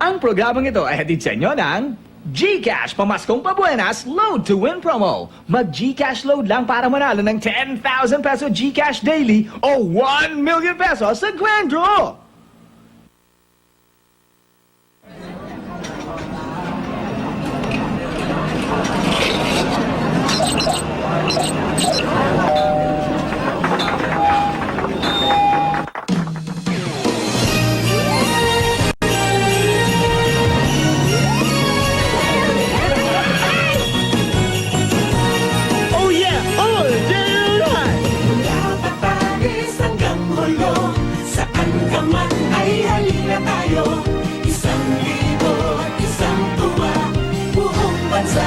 Ang programang ito ay hatid sa inyo ng GCash Pamaskong Pabuenas Load to Win promo. Mag-GCash load lang para manalo ng 10,000 peso GCash daily o 1 million pesos sa Grand Draw. Oh yeah! All day right! Paris hanggang Holo, saan ka man ay halina tayo. 1,000, isang tuwa, buong bansa.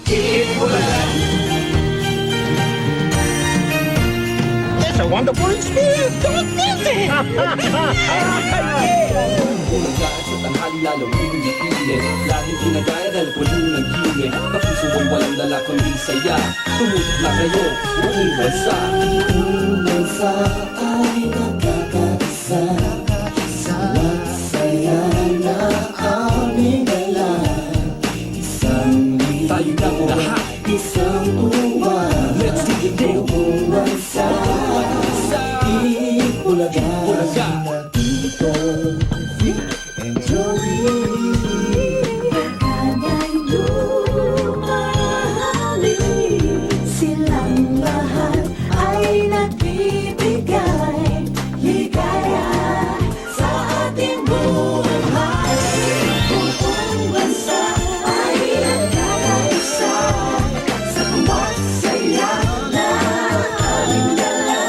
Ipulan. It's a wonderful experience! Don't miss it! Bulaga sa tanghali lalong pinipili. Laging kinagaya dahil puno ng hingin. Kapuso mo'y walang dala kundi saya. Tumutok na kayo, buong bansa. Buong bansa ay nagkakaisa. Bawat saya na aming dala. Isang Tayo na po lahat. isang tuwa. Let's do it day. Buong bansa. Bulaga. Bulaga. Dito, and Joey. Kanya'y lumahalin. Silang lahat ay nagbibigay ligaya sa ating buhay. Buong bansa ay nagkakaisa sa bawat saya na aming dala.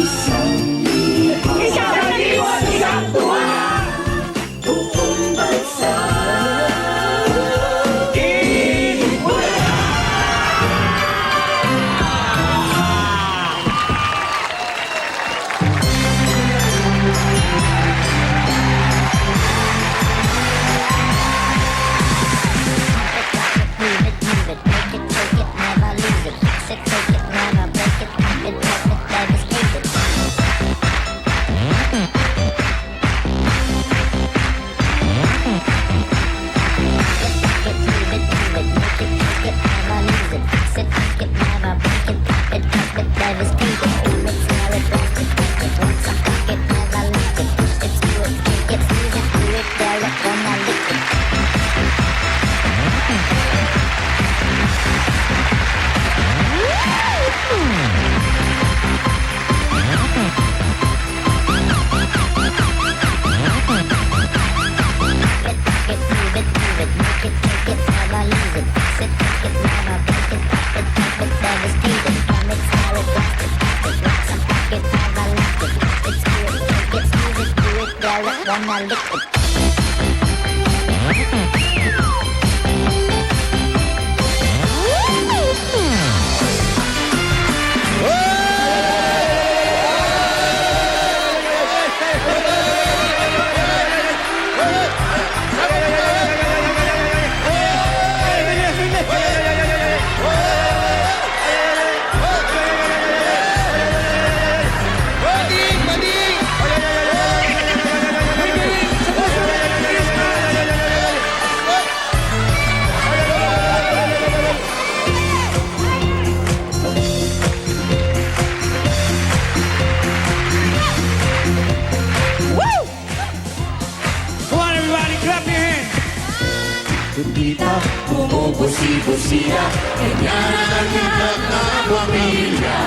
Isang liwan, isang tuwa. Buong bansa. Wanna lick it. Come on, everybody, clap your hands. Hindi pa bumubusi-busina. Ganyan ang hintag na pamilya.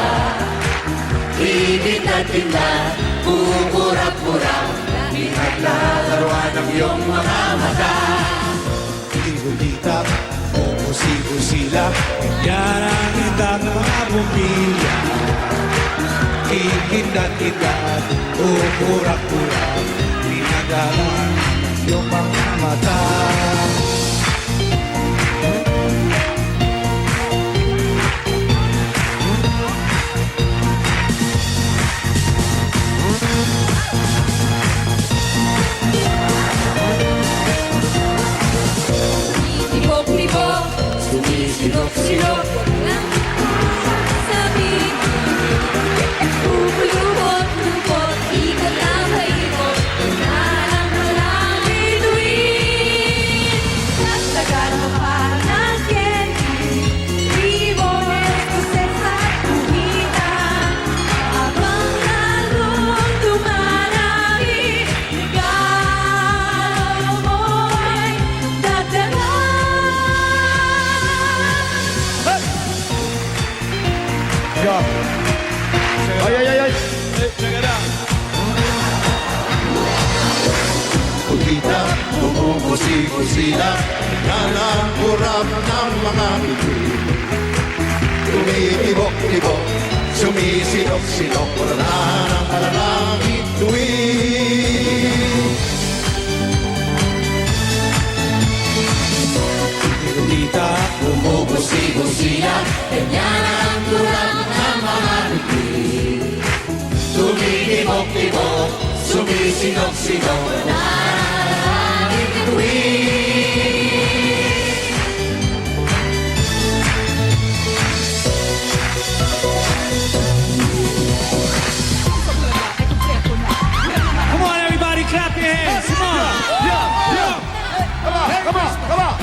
Ibig at tinda, pupurap-purap. Ingat lalaruan ang iyong mga mata. Ibulita, bumusi-busila. Yan ang hindag ng mga pumilya. Ikindat-kindat, ukurak-urak. Pinagalan ng iyong mga mata. Sumisilok-silok. Lupot-lupot, ikot ang paikot. Nalang Bumusi-busila Yan ang kurap ng mga bituin Tumitibok-tibok Sumisinok-sinok Wala ng malalangit tuwing Tita, Bumubusi-busila Ganyan ang kurap ng mga bituin Tumitibok-tibok Sumisinok-sinok Nararangin tuwing Come on, everybody, clap your hands. Come on. Come on!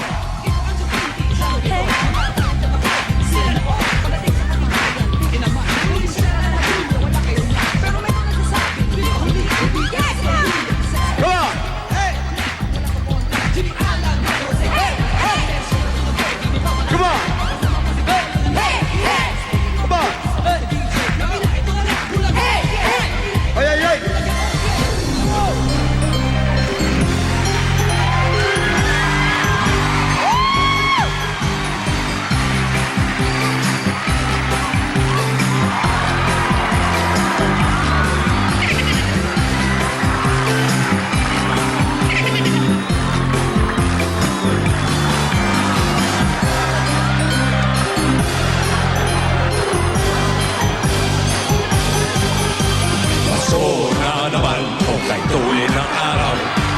Pasko na naman, kung kay tuwin ng araw.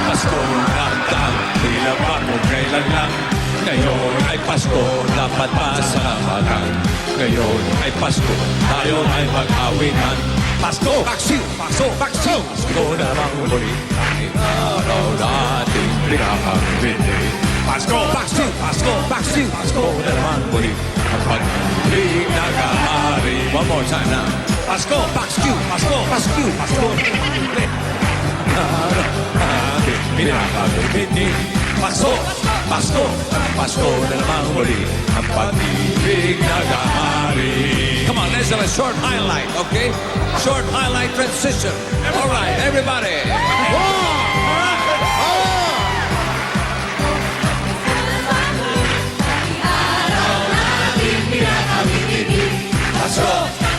Pasko na daan, tila pa kung kailan lang. Ngayon ay Pasko, dapat pasalamatan. Ngayon ay Pasko, tayo ay mag-awitan. Pasko, paksiw, Pasko, paksiw. Pasko na namang muli, kahit araw natin pinakabili. Pasko, paksiw, Pasko, paksiw. Pasko na namang muli, ang pag-ibig nag-ahari. One more time now. Pasko, paksiw, Pasko, paksiw. Pasko na namang muli, araw natin pinakabili. Pasko, Pasko, Pasko na namang muli, ang pag-ibig nag-ahari. Come on, let's have a short highlight, okay? Short highlight transition. All right, everybody. Pasko,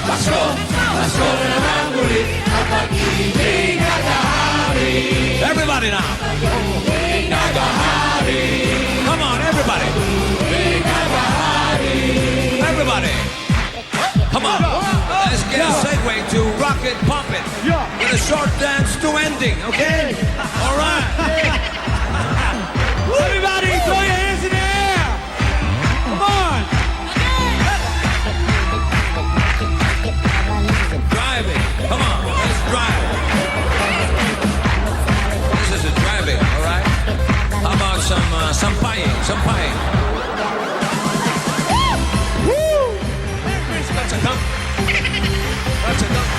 Pasko, Pasko na naman muli Ang pag-ibig nag-ahari Everybody now. Nag-ahari Come on, everybody. Everybody. Come on. Let's get a segue to Rocket Pumpin'. With a short dance to ending, okay? All right. Everybody, throw your hands in the air. Come on. Driving. Come on, let's drive. This is a driving, all right? How about some pieing, some pieing? Woo! That's a dump. That's a dump.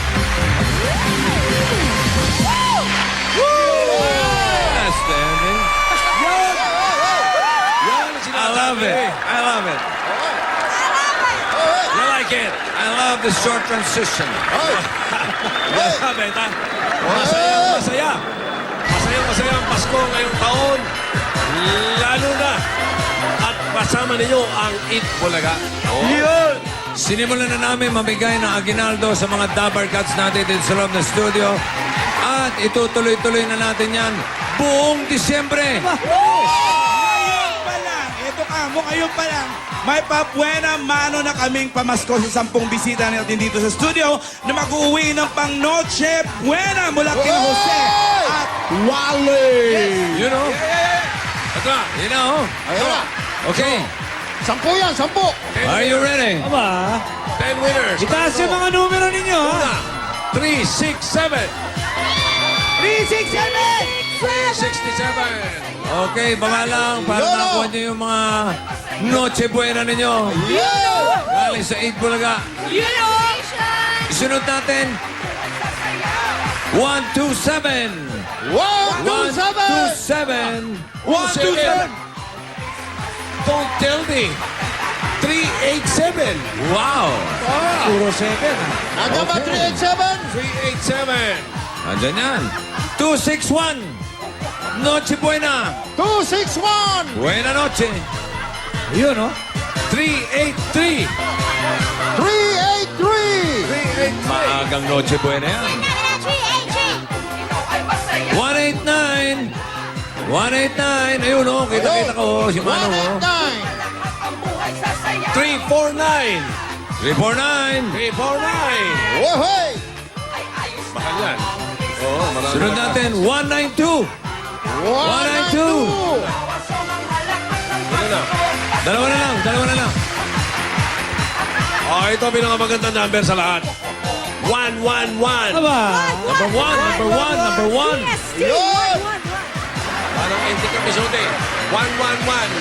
That's the ending. I love it. I love it. You like it? I love the short transition. Love it, ha? Masaya. Masaya ang Pasko ngayong taon. Lalo na. At kasama ninyo ang Eat Bulaga. Yun! Sinimulan na namin mamigay ng aginaldo sa mga Dabar Cats natin dito sa loob ng studio. At itutuloy-tuloy na natin yan buong Disyembre. Ngayon pa lang, ito ka mo, ngayon pa lang, may pabuena mano na kaming pamasko sa 10 bisita natin dito sa studio na mag-uwi ng pang Noche Buena mula kina Jose at Wally. You know? Ito na, you know? Ayun na. Okay. 10 yan, 10. Are you ready? Aba, 10 winners. itaas yung mga numero ninyo, ha? Una, 3, 6, 7. 367. Okay, baba lang para Yolo! makuha niyo yung mga Noche Buena ninyo. Galing sa 8 Bulaga. Isunod natin. 127. 127. 127. Don't tell me. 387. Wow. Puro 7, ha? Nandiyan ba 387? 387. Andyan yan. 261. Noche Buena. 261. Buena noche. Yun, no? 383. 383. Maagang Noche Buena yan. 189. 189. Ayun, oh. Kita-kita ko. Si Mano, oh. 189. 349. 349. 349. Wohoy. Mahal yan. Oo, sunod natin, 192. 192. Dalawa na lang. Oh, ito pinakamagandang number sa lahat. 111. Number one. Yun. Parang hindi ka episode. 111.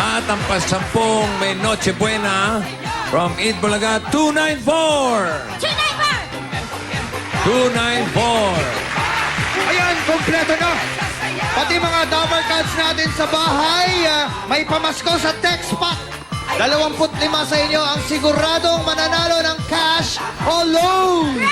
At ang pasampung may Noche Buena from Eid Bulaga, 294. 294. Ayan, kompleto na. Pati mga Dabber Cards natin sa bahay, may pamasko sa text pack. 25 sa inyo ang siguradong mananalo ng cash o loan.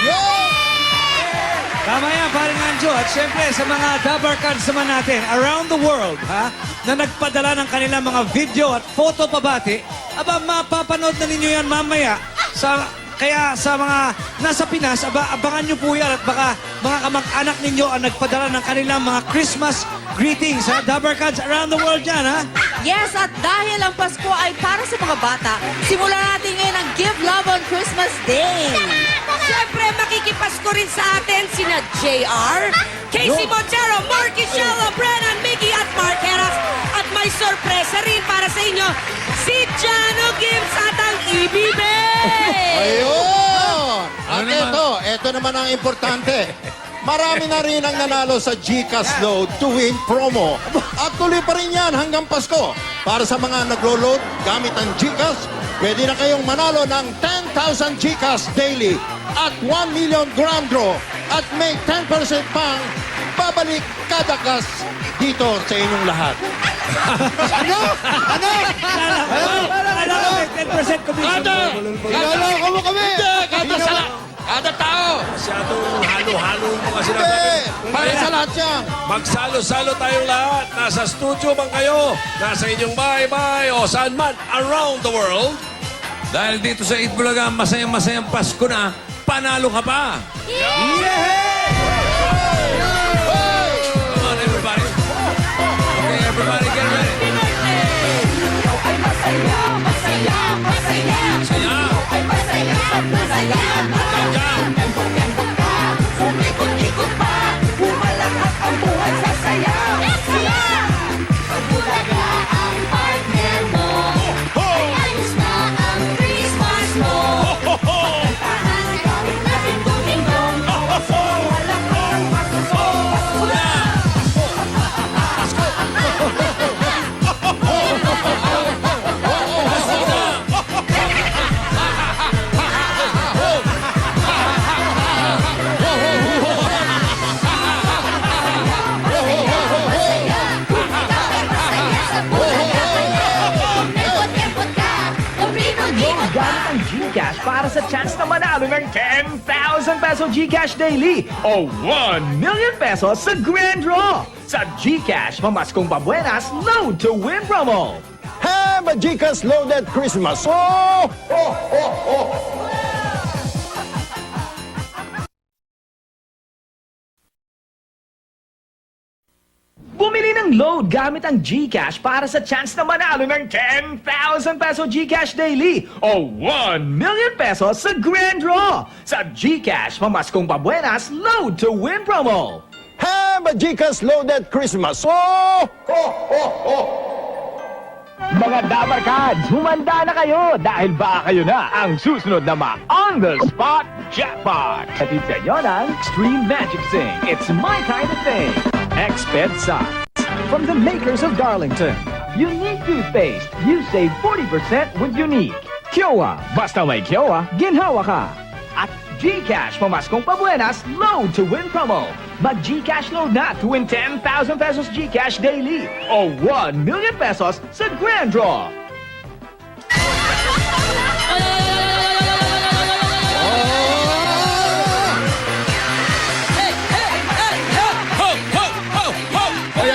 Tama yan, paring Anjo. At syempre, sa mga Dabber Cards naman natin, around the world, ha, na nagpadala ng kanilang mga video at photo pabati, aba, mapapanood na ninyo yan mamaya kaya sa mga nasa Pinas, abangan nyo po yan at baka mga kamag-anak ninyo ang nagpadala ng kanilang mga Christmas greetings sa Dabber Cards around the world yan, ha? Yes, at dahil ang Pasko ay para sa mga bata, simulan natin ngayon ang Give Love on Christmas Day. Siyempre, makikipasko rin sa atin sina JR, Casey Montero, Marky Shella, Brennan, Mickey at Mark Heras. At may sorpresa rin para sa inyo, si Jano Gibbs at ang EBB. Ayun! At Ano ito naman ang importante. Marami na rin ang nanalo sa GCash Load to Win promo. At tuloy pa rin yan hanggang Pasko. Para sa mga naglo-load gamit ang GCash, pwede na kayong manalo ng 10,000 GCash daily at 1 million grand draw at may 10% pang babalik kada kas dito sa inyong lahat. Alam mo, 10% commission. Naloko mo kami. Kada tao! Masyadong halo-halo mo kasi na. Para sa lahat yan. Magsalo-salo tayong lahat. Nasa studio man kayo, nasa inyong bahay-bahay o saan man around the world. Dahil dito sa Eid Bulaga, masayang-masayang Pasko na, panalo ka pa. Come on, everybody. Okay, everybody, get ready. Gamit ang GCash para sa chance na manalo ng 10,000 peso GCash daily o 1 million pesos sa Grand Draw sa GCash Pamaskong Pabuenas Load to Win promo. Have a GCash Loaded Christmas! Oh! Bumili ng load gamit ang GCash para sa chance na manalo ng 10,000 peso GCash daily o 1 million pesos sa Grand Draw sa GCash Pamaskong Pabuenas Load to Win promo. Have a GCash Loaded Christmas! Oh! Mga Dabber Cards, humanda na kayo dahil baka kayo na ang susunod na on-the-spot jackpot. Hatid sa inyo ng Extreme Magic Sing. It's my kind of thing. Exped Socks. From the makers of Darlington. Unique toothpaste. You save 40% with Unique. Kiowa. Basta may Kiowa, ginhawa ka. At GCash Pamaskong Pabuenas Load to Win promo. Mag-GCash load na to win 10,000 pesos GCash daily o 1 million pesos sa Grand Draw. Ay,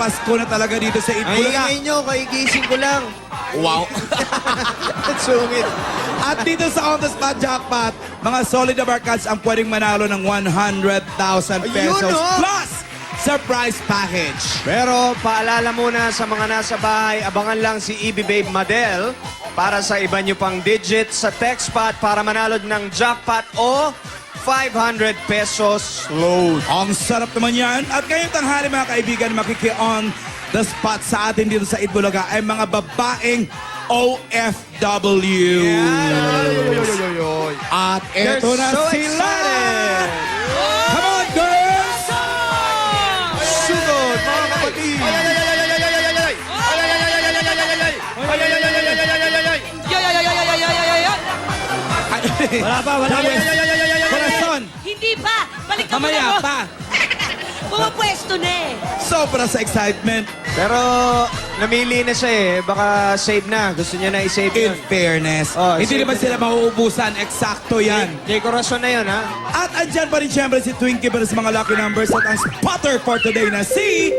Pasko na talaga dito sa Ang Itbulaga. ingay nyo, kagigising ko lang. Wow. Sungit. At dito sa On The Spot Jackpot, mga solid na barkads ang pwedeng manalo ng 100,000 pesos Ayun, oh. plus surprise package. Pero paalala muna sa mga nasa bahay, abangan lang si EB Babe Madel para sa iba nyo pang digit sa TechSpot para manalo ng jackpot o 500 pesos load. Ang sarap naman yan. At ngayong tanghali mga kaibigan, makiki-on the spot sa atin dito sa Itbulaga ay mga babaeng OFW. At They're eto na so sila! excited! Come on, girls! Sugod, mga kapatid! Wala pa. Corazon, Hindi pa! Balik ka mamaya muna pa. Pumapwesto na eh. Sobra sa excitement. Pero namili na siya eh. Baka save na. Gusto niya na i-save In yun. fairness, Oh, hindi save naman na. sila mauubusan. Eksakto yan. Jay Corazon na yun, ha? At andyan pa rin siyempre si Twinkie para sa mga lucky numbers at ang spotter for today na si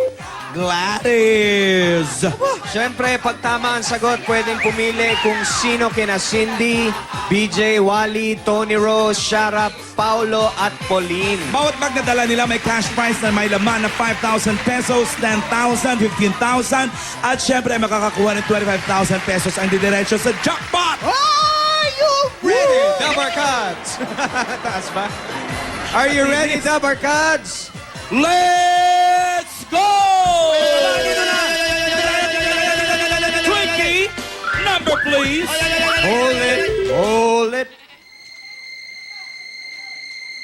Gladys. Siyempre, pag tama ang sagot, pwedeng pumili kung sino kina Cindy, BJ, Wally, Tony Rose, Sharap, Paulo, at Pauline. Bawat bag na dala nila may cash prize na may laman na 5,000 pesos, 10,000, 15,000 at siyempre makakakuha ng 25,000 pesos ang didiretso sa jackpot. Are you ready, Dabarkads? Taas ba? Are you ready, Dabarkads? Let's go! Twinkie, number please. Hold it, hold it.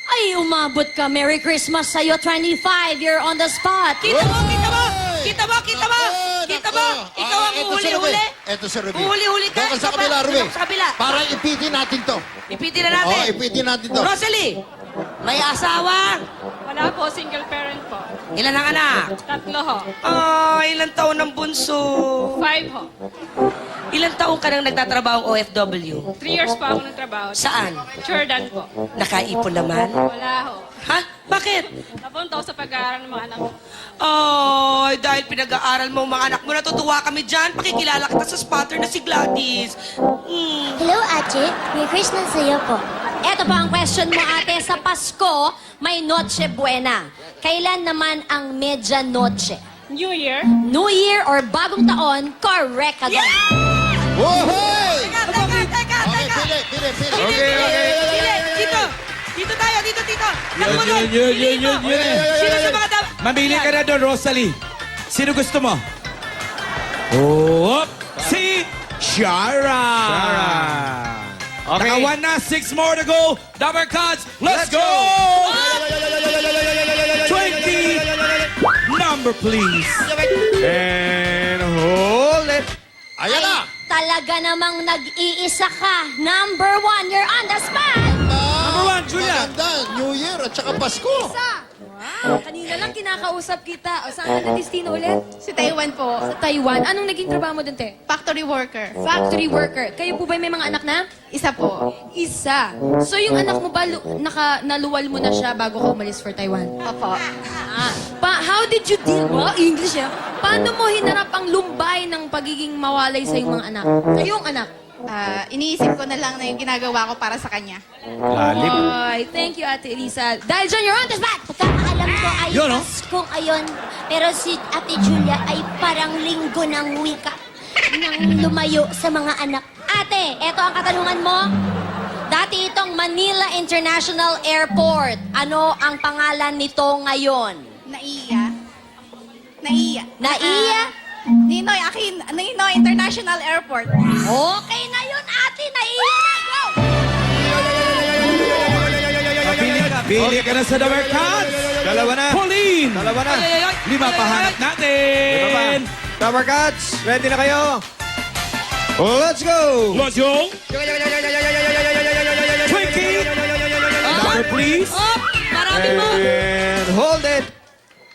Ay, umabot ka. Merry Christmas sa'yo, 25. You're on the spot. Kita mo, kita mo! Kita mo, kita mo! Kita mo! Ikaw ang huli-huli. Ito si Ruby. Huli-huli ka. Doon ka sa Ikaw ba? kabila, Ruby. Doon ka sa kabila. Para ipitin natin to. Ipitin na natin. Ipitin natin to. Rosalie, may asawa. Wala po, single parent po. Ilan ang anak? 3 ho. Ilang taon ng bunso? 5 ho. Ilang taon ka nang nagtatrabaho OFW? 3 years po ako ng trabaho. Saan? Jordan po. Nakaipon naman? Wala ho. Ha? Bakit? Napunta ako sa pag-aaral ng mga anak ko. Ay, dahil pinag-aaral mo ang mga anak mo, natutuwa kami dyan. Pakikilala kita sa spotter na si Gladys. Hello, ate. Merry Christmas sa'yo po. Eto pa ang question mo, ate. Sa Pasko, may Noche Buena. Kailan naman ang Media Noche? New Year. New Year or Bagong Taon? Correct agad. Wohoy! Teka! Okay, pili. Dito! Dito tayo, dito! Yun. Sino sa mga dapat? Mamili ka na doon, Rosalie. Sino gusto mo? Oh, si Shara. Okay. Naka 1 na, 6 more to go. Dabarkads, let's go! 20 number, please. And hold it. Ayan na! Talaga namang nag-iisa ka. Number 1, you're on the spot. Number 1, Julia. Maganda, New Year at saka Pasko. Wow, kanina lang kinakausap kita. O, saan ka na-destino ulit? Si Taiwan po. Sa Taiwan. Anong naging trabaho mo dun, te? Factory worker. Factory worker. Kayo po ba may mga anak na? Isa po. Isa. So yung anak mo ba, naluwal mo na siya bago ka umalis for Taiwan? Opo. How did you deal? Wow, English yan. Paano mo hinarap ang lumbay ng pagiging mawalay sa iyong mga anak? Sa iyong anak? Iniisip ko na lang na yung ginagawa ko para sa kanya. Ay, thank you, Ate Elisa. Dahil dyan, you're on the spot! Pagkakaalam ko ay Yun, no? Pasko ngayon. Pero si Ate Julia ay parang linggo ng wika nang lumayo sa mga anak. Ate, eto ang katanungan mo. Dati itong Manila International Airport. Ano ang pangalan nito ngayon? Naiya. Naiya? Ninoy International Airport. Okay na yun, ate. Naiya na. Go! Pili ka na sa Dabarkads. Dalawa na. Pauline. Dalawa na. 5 pahanap natin. Dabarkads, ready na kayo? Let's go! Let's go. Twinkie. Number, please. Up! Marami mo! And hold it.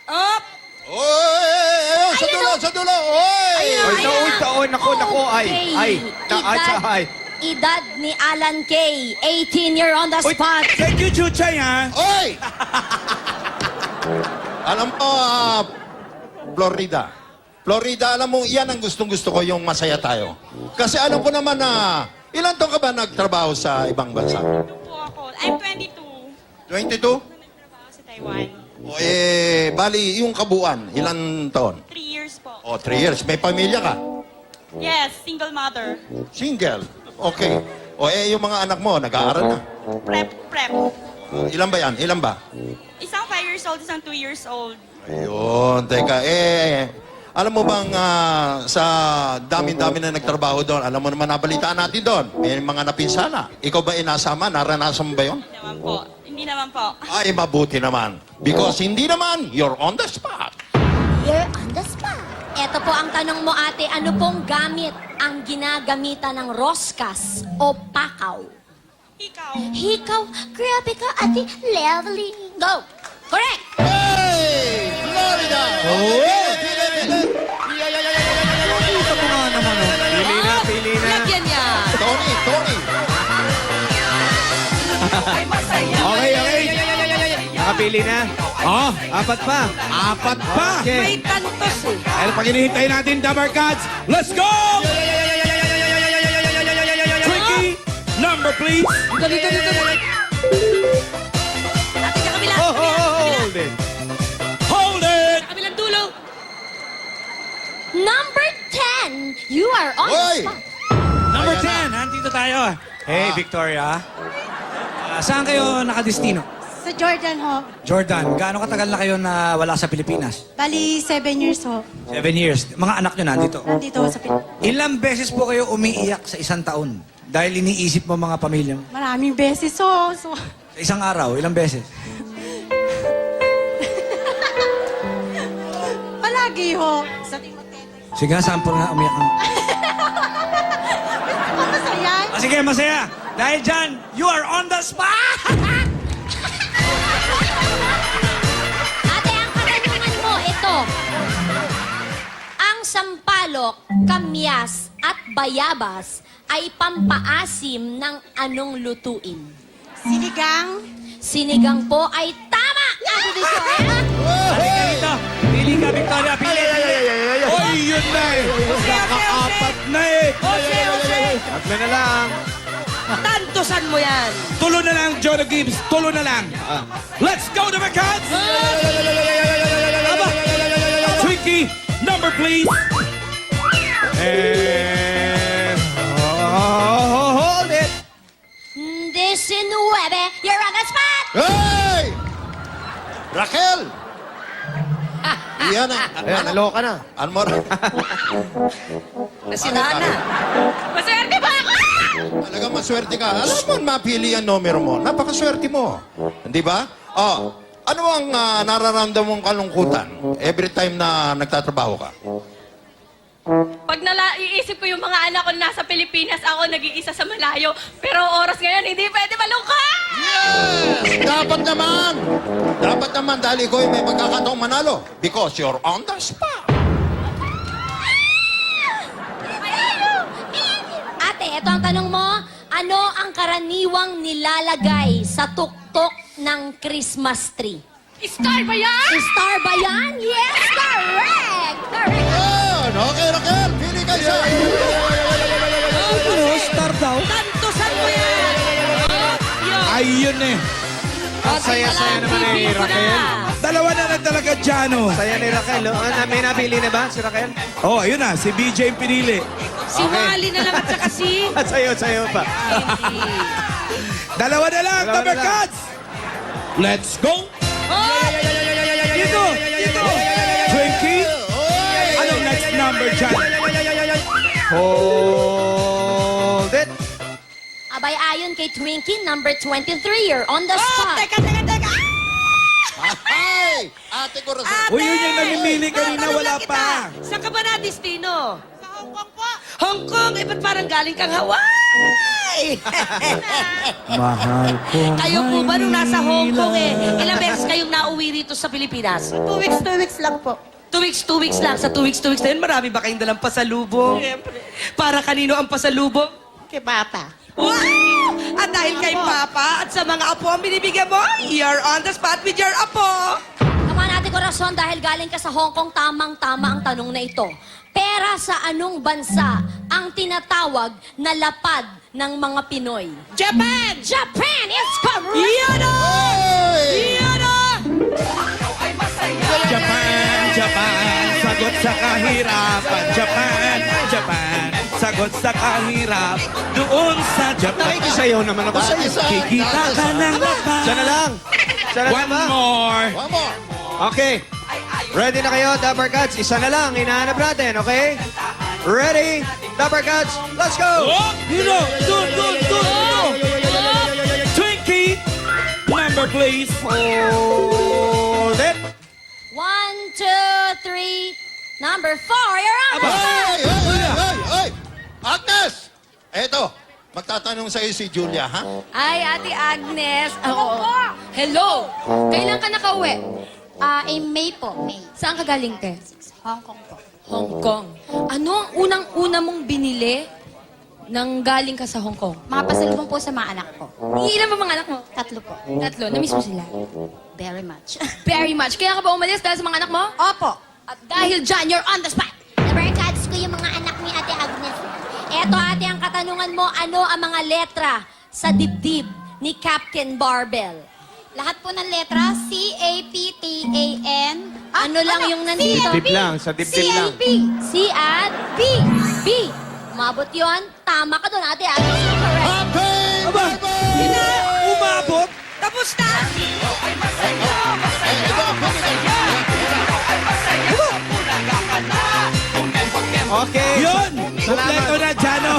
Up! Oy! Sa dulo! Oy! Ay, nako, ay. Edad ni Alan K. 18, you're on the Uy, spot. thank you, Chuchay, ha? Oy! Alam mo, Florida. Florida, alam mo, yan ang gustong-gusto ko, yung masaya tayo. Kasi alam ko naman na, ilan taon ka ba nagtrabaho sa ibang bansa? Po ako. I'm 22. 22? Nagtrabaho sa Taiwan. O bali, yung kabuuan, ilan taon? 3 years po. O, 3 years. May pamilya ka? Yes, single mother. Single? Okay. O, yung mga anak mo, nag-aaral na? Prep. Ilan ba yan? Ilan ba? Isang 5 years old, isang 2 years old. Ayun, teka, alam mo bang sa dami-dami na nagtrabaho doon, alam mo naman nabalitaan natin doon, may mga napinsala. Ikaw ba inasama? Naranasan mo ba yun? Hindi naman po. Ay, mabuti naman. Because hindi naman, you're on the spot. You're on the spot. Ito po ang tanong mo, ate. Ano pong gamit ang ginagamitan ng roskas o pakaw? Ikaw. Hikaw. Grabe ka, ate. Lovely. Go. Correct. Hey! Florida! Ito po nga naman. Pili na. Lagyan niya. Tony! Ay, masaya. Okay. Nakapili na. Oh, apat pa. Apat pa! May tantos eh. Dahil pag hinihintay natin, Dabar Cats, let's go! Tricky, number please. Dito. Ate, sa kabila. Hold it. Hold it! Sa kabilang dulo. Number 10. You are on the Hoy! spot. Number Ayan 10, nandito tayo. Hey, Victoria. Saan kayo nakadestino? Sa Jordan ho. Jordan. Gaano katagal na kayo na wala sa Pilipinas? Bali, 7 years ho. 7 years. Mga anak nyo nandito. Nandito ho sa Pilipinas. Ilang beses po kayo umiiyak sa isang taon? Dahil iniisip mo mga pamilya mo. Maraming beses ho. So, Sa isang araw, ilang beses? palagi ho. Sa Timotete. Sige nga, sample nga, umiyak ka. Masaya. Sige, masaya. Dahil dyan, you are on the spot! Ate, ang katanungan mo, ito. Ang sampalok, kamyas, at bayabas ay pampaasim ng anong lutuin? Sinigang. Sinigang po ay tama! Ate Victoria! Halika dito. Pili ka, Victoria. Pili. Oy, yun na eh! Nakaapat na eh! Tatlo na lang. Tantosan mo yan. Tulo na lang, Jonah Gibbs. Tulo na lang. Let's go, Dabar Cats! Tricky, number please. And... Hold it. 19. You're on the spot! Hey! Raquel! Yan Ayan, naloka na. Ano mo? Nasirahan na. Maswerte ba ako? Talagang maswerte ka. Alam mo, mapili ang numero mo. Napakaswerte mo. Hindi ba? Oh, ano ang nararamdaman mong kalungkutan every time na nagtatrabaho ka? Pag iisip ko yung mga anak ko na nasa Pilipinas, ako nag-iisa sa malayo. Pero oras ngayon, hindi pwede malungkot! Yes! Dapat naman! Dapat naman dahil ikaw ay may pagkakataong manalo. Because you're on the spot. Ate, ito ang tanong mo. Ano ang karaniwang nilalagay sa tuktok ng Christmas tree? Star ba yan? Star ba yan? Yes, correct! Correct! Yan! Okay, Raquel! Pili ka isa! Ano? Star daw? Tantosan mo yan. Ayun eh. Ang saya-saya naman ni Raquel. Dalawa na lang talaga dyan, oh. Saya ni Raquel. Oh. May napili na ba si Raquel? Oh, ayun na. Si BJ yung pinili. Si Wally na lang at saka si... Sayo pa. Dalawa na lang, Dalawa Dabar na lang. Cats! Let's go! Dito! Twinkie! Anong next number dyan? Hold it. Abay, ayon kay Twinkie, number 23, you're on the spot. Teka. Ay! Ate ko rin. Uy, yun yung namimili kanina, Tatanong wala lang kita. pa. Saan ka ba na destino? Sa Hong Kong po. Hong Kong? Eh, ba't parang galing kang Hawaii? Mahal ko. Kayo po ba nung nasa Hong Kong ilang beses kayong nauwi rito sa Pilipinas? 2 weeks lang po. 2 weeks lang. Sa 2 weeks na yun, marami ba kayong dalang pasalubong? Siyempre. Para kanino ang pasalubong? Kay Papa. Wow! At dahil kay Papa at sa mga apo ang binibigyan mo, you're on the spot with your apo. Come on, Ate Corazon, dahil galing ka sa Hong Kong, tamang-tama ang tanong na ito. Pera sa anong bansa ang tinatawag na lapad ng mga Pinoy? Japan! Japan is correct! Yan o! Hey! Yan o! Japan, Japan, sagot sa kahirapan. Japan, Japan, sagot sa kahirap. Doon sa Japan. Nakikisayaw naman ako sa Isa. Kikita ka ng lapad. Sana lang. Sana One more. One more. Okay. Ready na kayo, Dapper Cats? Isa na lang, hinahanap natin, okay? Ready? Dapper Cats, let's go! Oh, dito, dito. Twinkie, number please. Hold it. 1, 2, 3, number 4, you're on! Hey! Agnes! Eto, magtatanong sa'yo si Julia, ha? Ay, Ate Agnes. Oo. Hello. Kailan ka nakauwi? May po, May. Saan ka galing, te? Hong Kong po. Hong Kong. Ano ang unang-una mong binili nang galing ka sa Hong Kong? Mga pasalubong po sa mga anak ko. Ilan ba mga anak mo? 3 po. 3. Namiss mo sila? Very much. Very much. Kaya ka ba umalis dahil sa mga anak mo? Opo. At dahil dyan, you're on the spot. Nabarkads ko yung mga anak ni Ate Agnes. Eto, ate, ang katanungan mo, ano ang mga letra sa dibdib ni Captain Barbell? Lahat po ng letra, C-A-P-T-A-N. Ano lang yung nandito? Dibdib lang, sa dibdib lang. C-A-P. C at B. B. Umabot yun. Tama ka doon, Ate Agnes. Correct. Happy Aba, umabot. Tapos na! Okay. Yun! Kompleto na, Jano.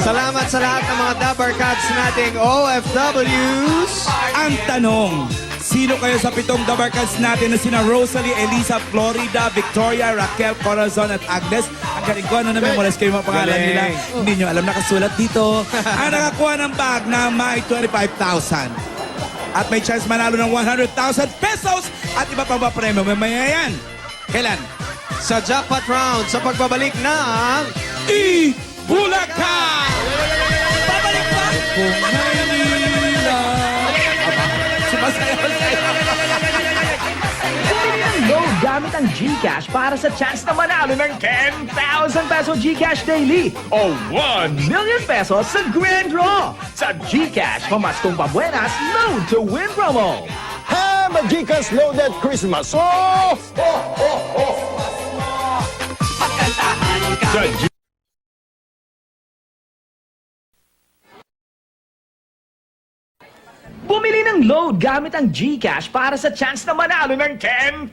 Salamat sa lahat ng mga Dapper Cats nating OFWs. Ang tanong, sino kayo sa 7 Dabarkads natin na sina Rosalie, Elisa, Florida, Victoria, Raquel, Corazon at Agnes? Ang galing ko, ano na memorize kayo mga pangalan Galing. nila? Hindi nyo alam, nakasulat dito. Ang nakakuha ng bag na may 25,000. At may chance manalo ng 100,000 pesos at iba pang premyo. Mamaya yan. Kailan? Sa jackpot round, sa pagbabalik ng... Bulacan! Babalik pa! Kung Maynila. Sumasayaw-sayaw. Bumili ng load gamit ang GCash para sa chance na manalo ng 10,000 peso GCash daily o 1 million pesos sa Grand Draw sa GCash Pamaskong Pabuenas Load to Win promo. Have a Gcash loaded Christmas. Oh! Sa G- Bumili ng load gamit ang GCash para sa chance na manalo ng 10,000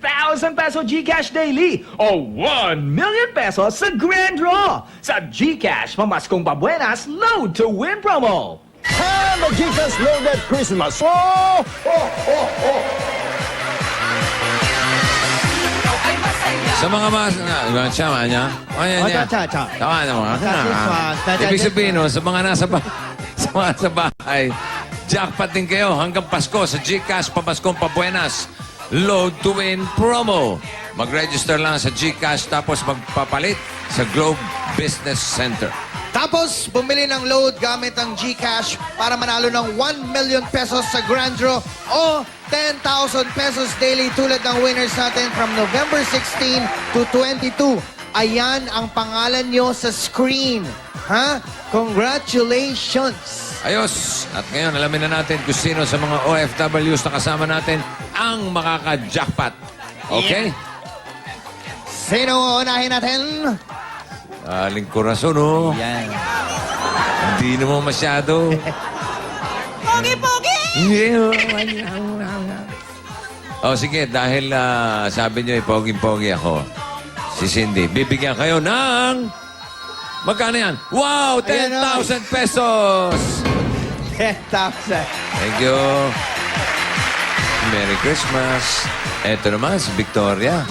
peso GCash daily o 1 million pesos sa Grand Draw sa GCash Pamaskong Pabuenas Load to Win promo. Have a Gcash loaded Christmas. Oh! Sa mga sama niya. Ayan niya. Tama na mga. Ibig sabihin, no, sa mga nasa bahay, jackpot din kayo hanggang Pasko sa GCash Pamaskong Pabuenas Load to Win promo. Mag-register lang sa GCash tapos magpapalit sa Globe Business Center. Tapos, bumili ng load gamit ang GCash para manalo ng 1 million pesos sa Grand Draw o 10,000 pesos daily tulad ng winners natin from November 16 to 22. Ayan ang pangalan nyo sa screen. Ha? Congratulations! Ayos! At ngayon, alamin na natin kung sino sa mga OFWs na kasama natin ang makaka-jackpot. Okay? Sino unahin natin? Aling Corazon, oh. Yan. Hindi naman masyado. Pogi-pogi! Oh, sige, dahil sabi niyo, pogi-pogi ako. Si Cindy, bibigyan kayo ng... Magkano yan? Wow! 10,000 pesos! 10,000. Thank you. Merry Christmas. Eto naman, si Victoria.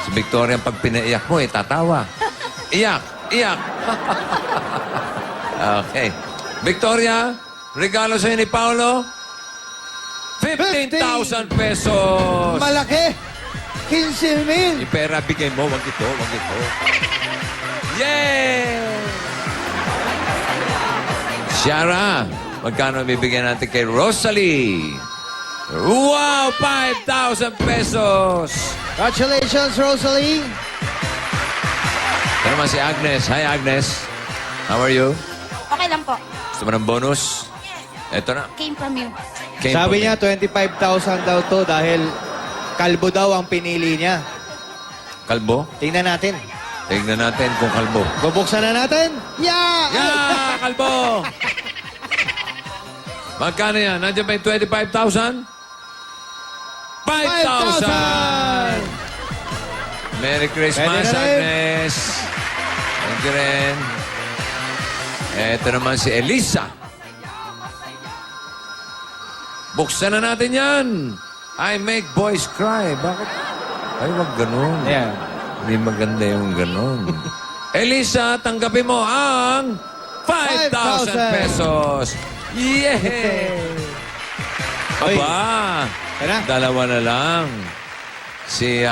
Si Victoria, pag pinaiyak mo, tatawa. Iyak! Iyak! Okay. Victoria, regalo sa'yo ni Paolo, 15,000 pesos! Malaki! 15,000! Yung pera, bigay mo. Wag ito, wag ito. Yay! Shara, magkano bibigyan natin kay Rosalie? Wow, 5,000 pesos. Congratulations, Rosalie. Ito naman si Agnes. Hi, Agnes. How are you? Okay lang po. Gusto mo ng bonus? Ito na. Came from you. Came Sabi from niya, 25,000 daw to dahil kalbo daw ang pinili niya. Kalbo? Tingnan natin. Tignan natin kung kalbo. Bubuksan na natin. Yeah! Yeah! Kalbo! Magkano yan? Nandiyan ba yung 25,000? 5,000! Merry Christmas, Pwede na rin. Agnes. Thank you rin. Ito naman si Elisa. Buksan na natin yan. I make boys cry. Bakit? Ay, wag ganun. Yeah. Hindi maganda yung ganun. Elisa, tanggapin mo ang 5,000 pesos. Yay! Oy. Aba, Tara. dalawa na lang. Si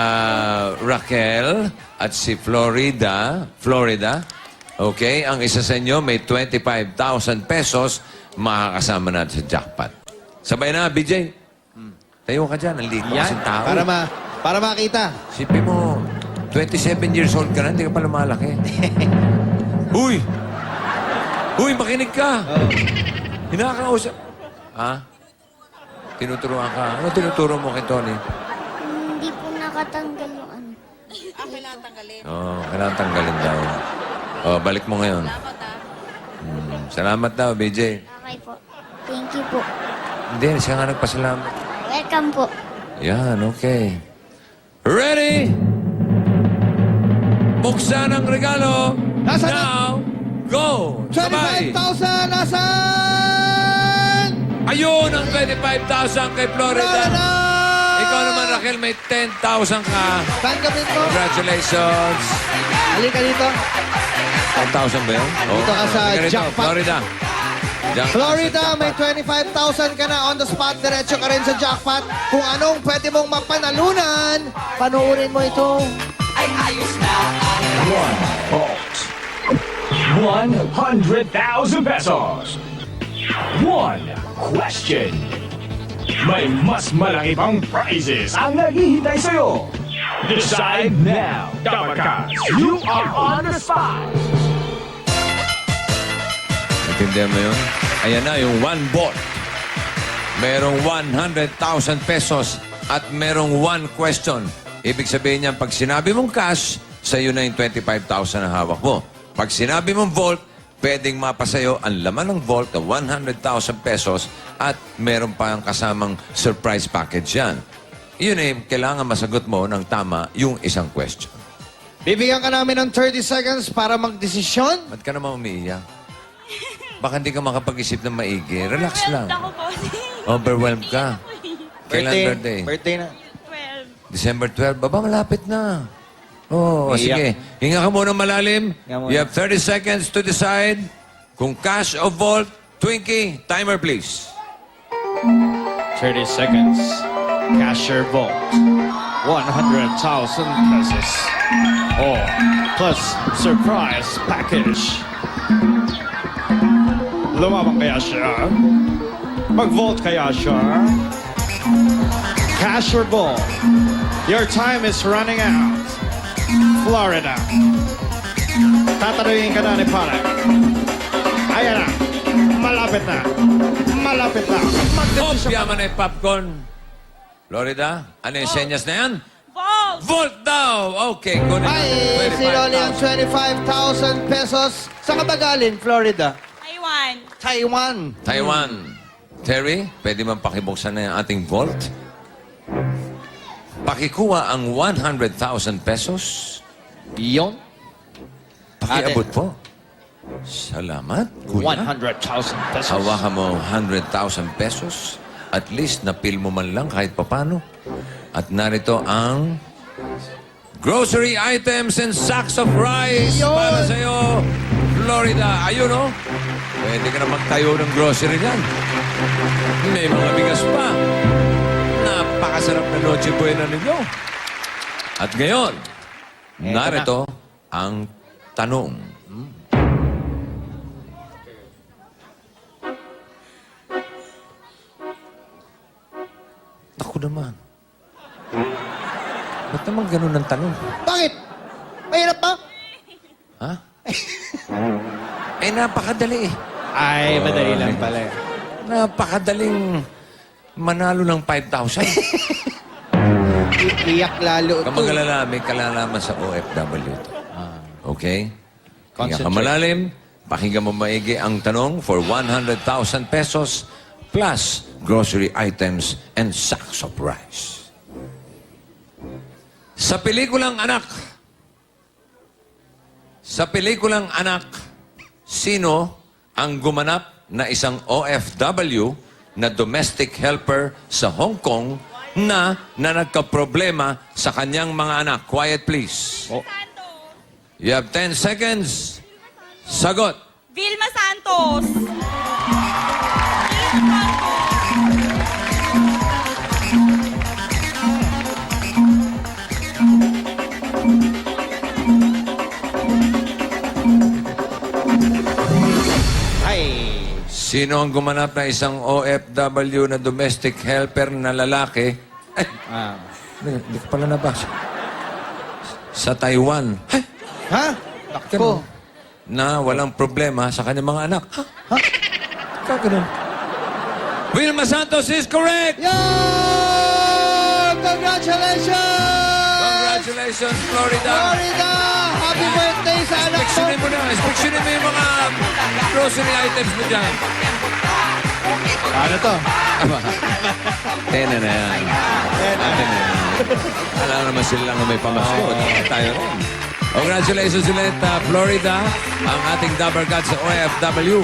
Raquel at si Florida. Okay, ang isa sa inyo may 25,000 pesos makakasama natin sa jackpot. Sabay na, BJ. Tayo ka dyan, ang liit mo kasing tao. Para makita. Sipin mo, 27 years old ka na, hindi ka pa lumalaki. Uy! Uy, makinig ka! Hinakausap. Ha? Tinuturuan ka. Ano tinuturo mo kay Tony? Hindi po nakatanggal yung ano. Oo, kailangan tanggalin daw. Oh, balik mo ngayon. Salamat daw, BJ. Okay po. Thank you po. Hindi, siya nga nagpasalamat. Welcome po. Yan, okay. Ready? Buksan ang regalo. Nasaan na? Now, go! Sabay! 25,000 nasan? Ayun ang 25,000 kay Florida. Florida! Ikaw naman, Raquel, may 10,000 ka. Tanggapin mo. Congratulations. Halika dito. 10,000 ba yun? Dito ka sa halika rito. jackpot. Florida. Jackpot. Florida, may 25,000 ka na on the spot. Diretso ka rin sa jackpot. Kung anong pwede mong mapanalunan, panoorin mo ito. One 100,000 pesos. One question. May mas malaki pang prizes ang naghihintay sa'yo. Decide now, Dabarkas. You are on the spot. Natindihan mo yun? Ayan na, yung 1 volt. Merong 100,000 pesos at merong 1 question. Ibig sabihin niyan, pag sinabi mong cash, sa'yo na yung 25,000 na hawak mo. Pag sinabi mong volt, pwedeng mapasa'yo ang laman ng vault na 100,000 pesos at meron pa ang kasamang surprise package yan. Yun eh, kailangan masagot mo ng tama yung isang question. Bibigyan ka namin ng 30 seconds para magdesisyon. Ba't ka naman umiiyak? Baka hindi ka makapag-isip ng maigi. Relax lang. Ako po. Overwhelmed ka. Kailan birthday? Birthday na. 12. December 12. Baba, malapit na. Oh, sige. Hinga ka muna malalim. Hinga muna. You have 30 seconds to decide kung cash o vault. Twinkie, timer please. 30 seconds. Cashier vault. 100,000 pesos. Or plus surprise package. Lumabang kaya siya? Mag-vault kaya siya? Cashier vault. Your time is running out. Florida. Tatanungin ka na ni Parang. Ayan na. Malapit na. Malapit na. Opya man ay popcorn. Florida, ano yung senyas na yan? Vault! Vault daw! Okay, kunin Ay, si Loli ang 25,000 pesos. Saan ka ba galing, Florida? Taiwan. Taiwan. Taiwan. Terry, pwede man pakibuksan na yung ating vault? Pakikuha ang 100,000 pesos. Yon. Pakiabot po. Salamat, kuya. 100,000 pesos. Hawakan mo 100,000 pesos. At least napil mo man lang kahit papano. At narito ang grocery items and sacks of rice Ayun! para sa'yo, Florida. Ayun, oh. Pwede ka na magtayo ng grocery dyan. May mga bigas pa. Napakasarap na Noche Buena ninyo. At ngayon, narito ang tanong. Naku naman. Ba't naman ganun ang tanong? Bakit? Mahirap ba? Ha? Napakadali eh. Ay, madali lang pala. Napakadaling manalo ng 5,000. Iiyak lalo. Kamagalala, may kalalaman sa OFW to. Okay? Hinga ka Concentrate. malalim, pakinggan mo maigi ang tanong for 100,000 pesos plus grocery items and sacks of rice. Sa pelikulang Anak, sino ang gumanap na isang OFW na domestic helper sa Hong Kong na nagkaproblema sa kanyang mga anak? Quiet, please. You have 10 seconds. Sagot. Vilma Santos. Ay. Sino ang gumanap na isang OFW na domestic helper na lalaki? Ay, hindi ko pala nabasa. Sa Taiwan. Ay, Ha? Ako. na walang problema sa kanyang mga anak. Ha? Kagano'n. Vilma Santos is correct! Yeah! Congratulations! Congratulations, Florida! Florida! Happy birthday sa anak mo! Inspeksyonin mo na. Inspeksyonin mo yung mga grocery items mo dyan. Ano to? Tena na yan. Atin na yan. Alam naman sila lang na may pamasko. Tayo rin. Congratulations ulit, Florida, ang ating Dabber Cats sa OFW.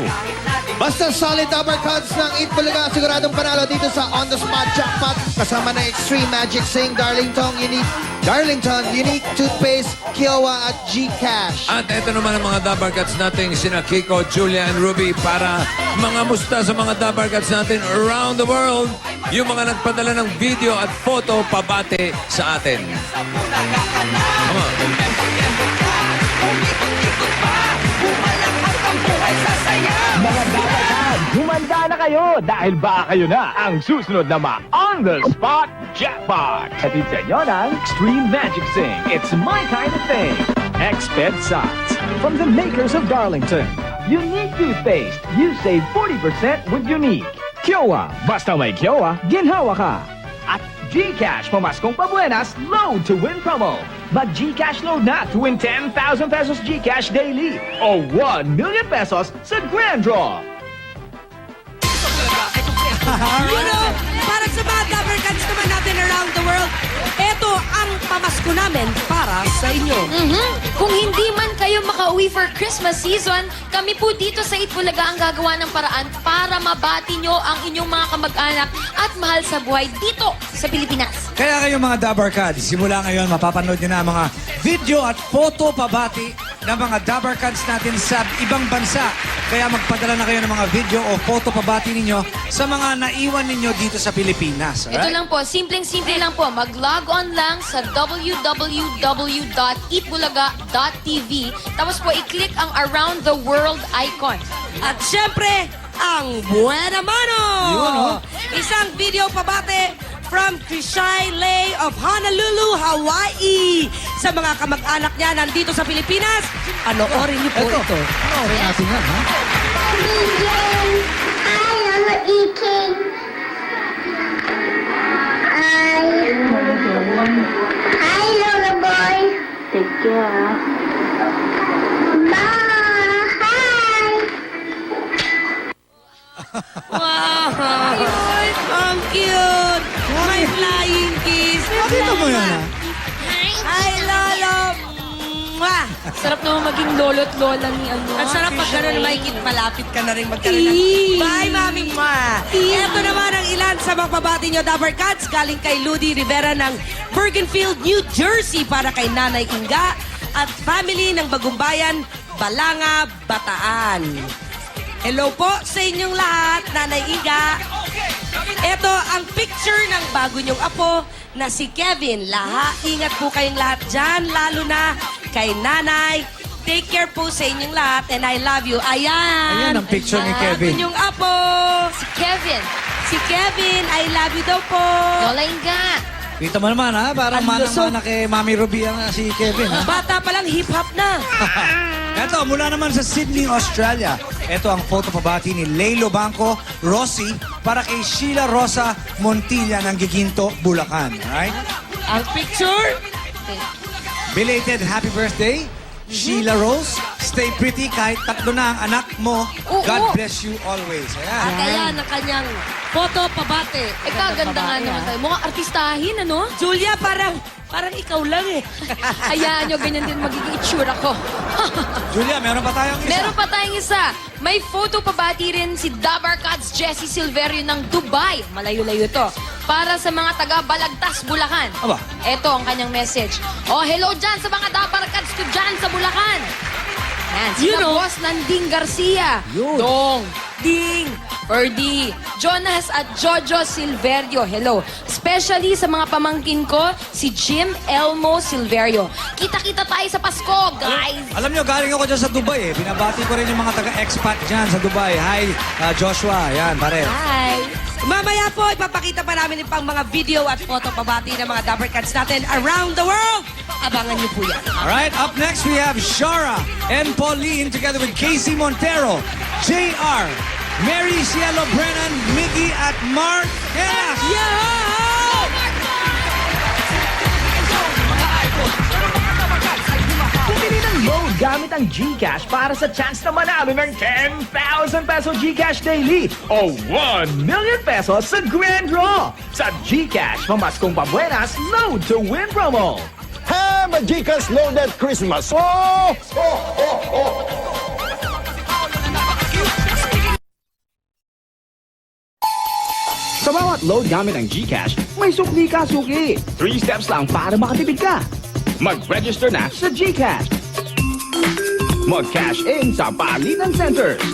Basta solid Dabber Cards ng Eat Bulaga, siguradong panalo dito sa On The Spot Jackpot. Kasama ng Extreme Magic Sing, Darlington Unique Toothpaste, Kiowa at Gcash. At ito naman ang mga Dabber Cats natin, sina Kiko, Julia, and Ruby para mga musta sa mga Dabber Cats natin around the world. Yung mga nagpadala ng video at photo pabate sa atin. Come on. Mga Dabber, humanda na kayo dahil baka kayo na ang susunod na ma-on-the-spot jackpot. Hatid sa inyo ng Extreme Magic Sing. It's my kind of thing. Exped Socks from the makers of Darlington. Unique toothpaste. You save 40% with Unique. Kiowa. Basta may Kiowa, ginhawa ka. At Gcash Pamaskong Pabuenas Load to Win promo. Mag-Gcash load na to win 10,000 pesos Gcash daily o 1 million pesos sa Grand Draw. Para sa mga Dabber Cats naman natin around the world, ito ang pamasko namin para sa inyo. Kung hindi man kayo makauwi for Christmas season, kami po dito sa Itbulaga ang gagawa ng paraan para mabati nyo ang inyong mga kamag-anak at mahal sa buhay dito sa Pilipinas. Kaya kayo mga Dabber Cats, simula ngayon mapapanood nyo na ang mga video at photo pabati ng mga Dabber Cats natin sa ibang bansa. Kaya magpadala na kayo ng mga video o photo pabati ninyo sa mga naiwan ninyo dito sa Pilipinas. Ito lang po, simpleng-simple lang po. Mag-log on lang sa www.eatbulaga.tv. Tapos po, i-click ang Around the World icon. At syempre, ang Buena Mano! Isang video pabate from Krishay Lay of Honolulu, Hawaii. Sa mga kamag-anak niya nandito sa Pilipinas, panoorin niyo po ito. Panoorin natin yan, ha? Hi, Lola boy. Take care. Bye. Hi. Wow! Ang cute! May flying kiss. Nakita mo yan, ha? Hi, Lolo! Mwah! Sarap naman maging lolo't lola ni ano. Ang sarap pag gano'n makikit, malapit ka na rin magkaroon ng... Bye, Mami Mwah! Ito naman ang ilan sa magbabati nyo, Dabber Cats, galing kay Ludi Rivera ng Bergenfield, New Jersey para kay Nanay Inga at family ng Bagumbayan, Balanga, Bataan. Hello po sa inyong lahat, Nanay Inga. Ito ang picture ng bago niyong apo na si Kevin. Ingat po kayong lahat dyan, lalo na kay Nanay. Take care po sa inyong lahat and I love you. Ayan. Ayan ang picture ni Kevin. Bago niyong apo. Si Kevin. Si Si Kevin, I love you daw po. Lola Inga. Kita mo naman ha, parang Ang lusog. manang-mana kay Mami Ruby ang si Kevin ha. Bata pa lang, hip-hop na. Eto, mula naman sa Sydney, Australia. Ito ang photo pabati ni Lelo Banco Rossi para kay Sheila Rosa Montilla ng Giginto, Bulacan. Alright? Ang picture, Belated happy birthday, Sheila Rose. Stay pretty kahit tatlo na ang anak mo. Oo. God bless you always. Ayan. at ayan ang kanyang photo pabate. Eh, kaganda nga naman tayo. Mukhang artistahin, ano? Julia, parang ikaw lang eh. Hayaan nyo, ganyan din magiging itsura ko. Julia, meron pa tayong isa. Meron pa tayong isa. May photo pabati rin si Dabarkads Jessie Silverio ng Dubai. Malayo-layo to. Para sa mga taga Balagtas, Bulacan. Aba. Ito ang kanyang message. Oh, hello dyan sa mga Dabarkads ko dyan sa Bulacan. Yan, sila Boss Nanding Garcia. Yun. Dong, Ding, Ferdy, Jonas at Jojo Silverio. Hello. Especially sa mga pamangkin ko, si Jim Elmo Silverio. Kita-kita tayo sa Pasko, guys. Alam nyo, galing ako dyan sa Dubai eh. Binabati ko rin yung mga taga-expat dyan sa Dubai. Hi, Joshua. Yan, pare. Hi. Mamaya po, ipapakita pa namin yung pang mga video at photo pabati ng mga Dabarkads natin around the world. Abangan niyo po yan. Alright, up next we have Shara and Pauline together with Casey Montero, JR, Mary Cielo Brennan, Miggy at Mark Heras. Bumili ng load gamit ang GCash para sa chance na manalo ng 10,000 peso GCash daily o 1 million pesos sa Grand Draw. Sa GCash, pamaskong pabuenas, load to win promo. Have a GCash loaded Christmas. Oh, oh, oh, oh. Sa bawat load gamit ang GCash, may sukli ka suki. 3 steps lang para makatipid ka. Mag-register na sa GCash. Mag-cash in sa palitan centers.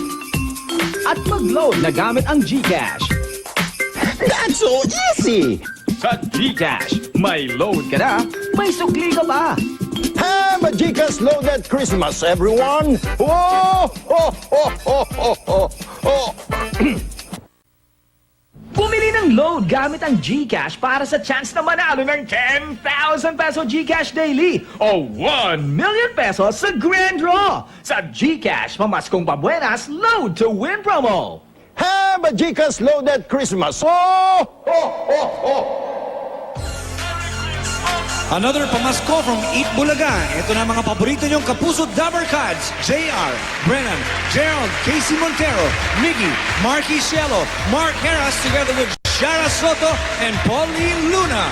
At mag-load na gamit ang GCash. That's so easy. Sa GCash, may load ka na, may sukli ka pa. Have a GCash loaded Christmas, everyone. Oh, oh, oh, oh, oh, oh, oh. Bumili ng load gamit ang GCash para sa chance na manalo ng 10,000 peso GCash daily o 1 million pesos sa Grand Draw. Sa GCash, pamaskong pabuenas, load to win promo. Have a GCash loaded Christmas. Oh, oh, oh, oh. Another pamasko from Eat Bulaga. Ito na mga paborito niyong kapuso Dabarkads, JR, Brennan, Gerald, Casey Montero, Miggy, Marky Cielo, Mark Heras together with Shara Soto and Pauline Luna.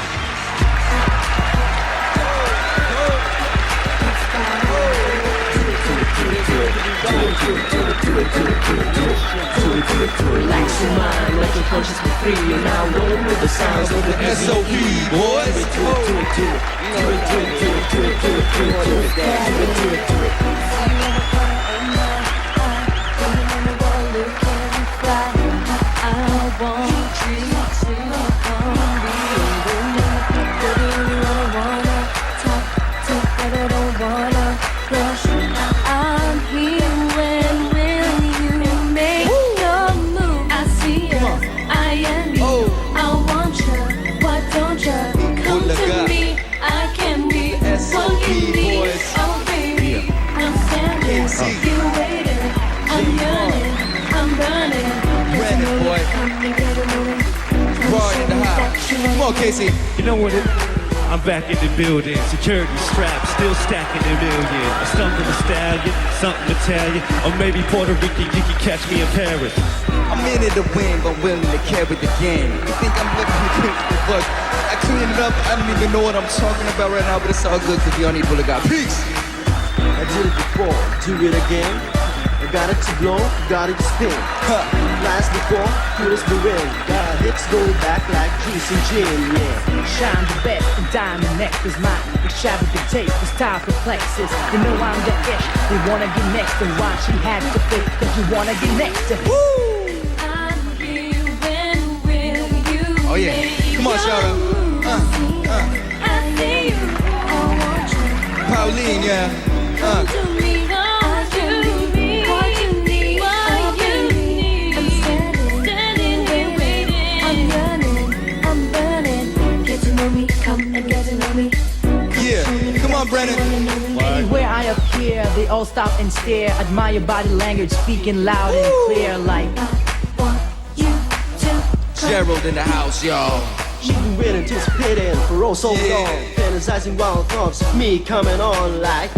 Relax your mind, let your conscience be free, and now roll with the sounds of the SOP, boys. I'm here when will you make your move? I see you, I am you, I want you, why don't you come to me? I can be what you need, oh baby, I'm standing, you waiting, I'm yearning, I'm burning, Ready, boy. Raw in the house. Come on, Casey. You know what I'm back in the building, security straps still stacking a million. Something to stallion, something to tell you, or maybe Puerto Rican, you can catch me in Paris. I'm in it to win, but willing to carry the game. You think I'm looking to kick the book? I clean it up. I don't even know what I'm talking about right now, but it's all good because we on Eat Bulaga. Peace. I did it before, do it again. I got it to blow, got it to spin. Last before, put us the ring. Got hits go back like juice and gin, yeah. Shine the best, the diamond necklace, my extravagant taste is time for plexus. You know I'm the ish, you wanna get next to why she had to fit, cause you wanna get next to I'm here when will you Oh, yeah. Come on, Shara. I see you, I want you. Pauline, yeah. To me, what you need, what you need, what you need. I'm standing, here waiting, all stop and stare. Admire your body language, speaking loud and clear like Gerald in the house, y'all. She's been waiting, anticipating for oh so long. Fantasizing wild thoughts of me coming on like.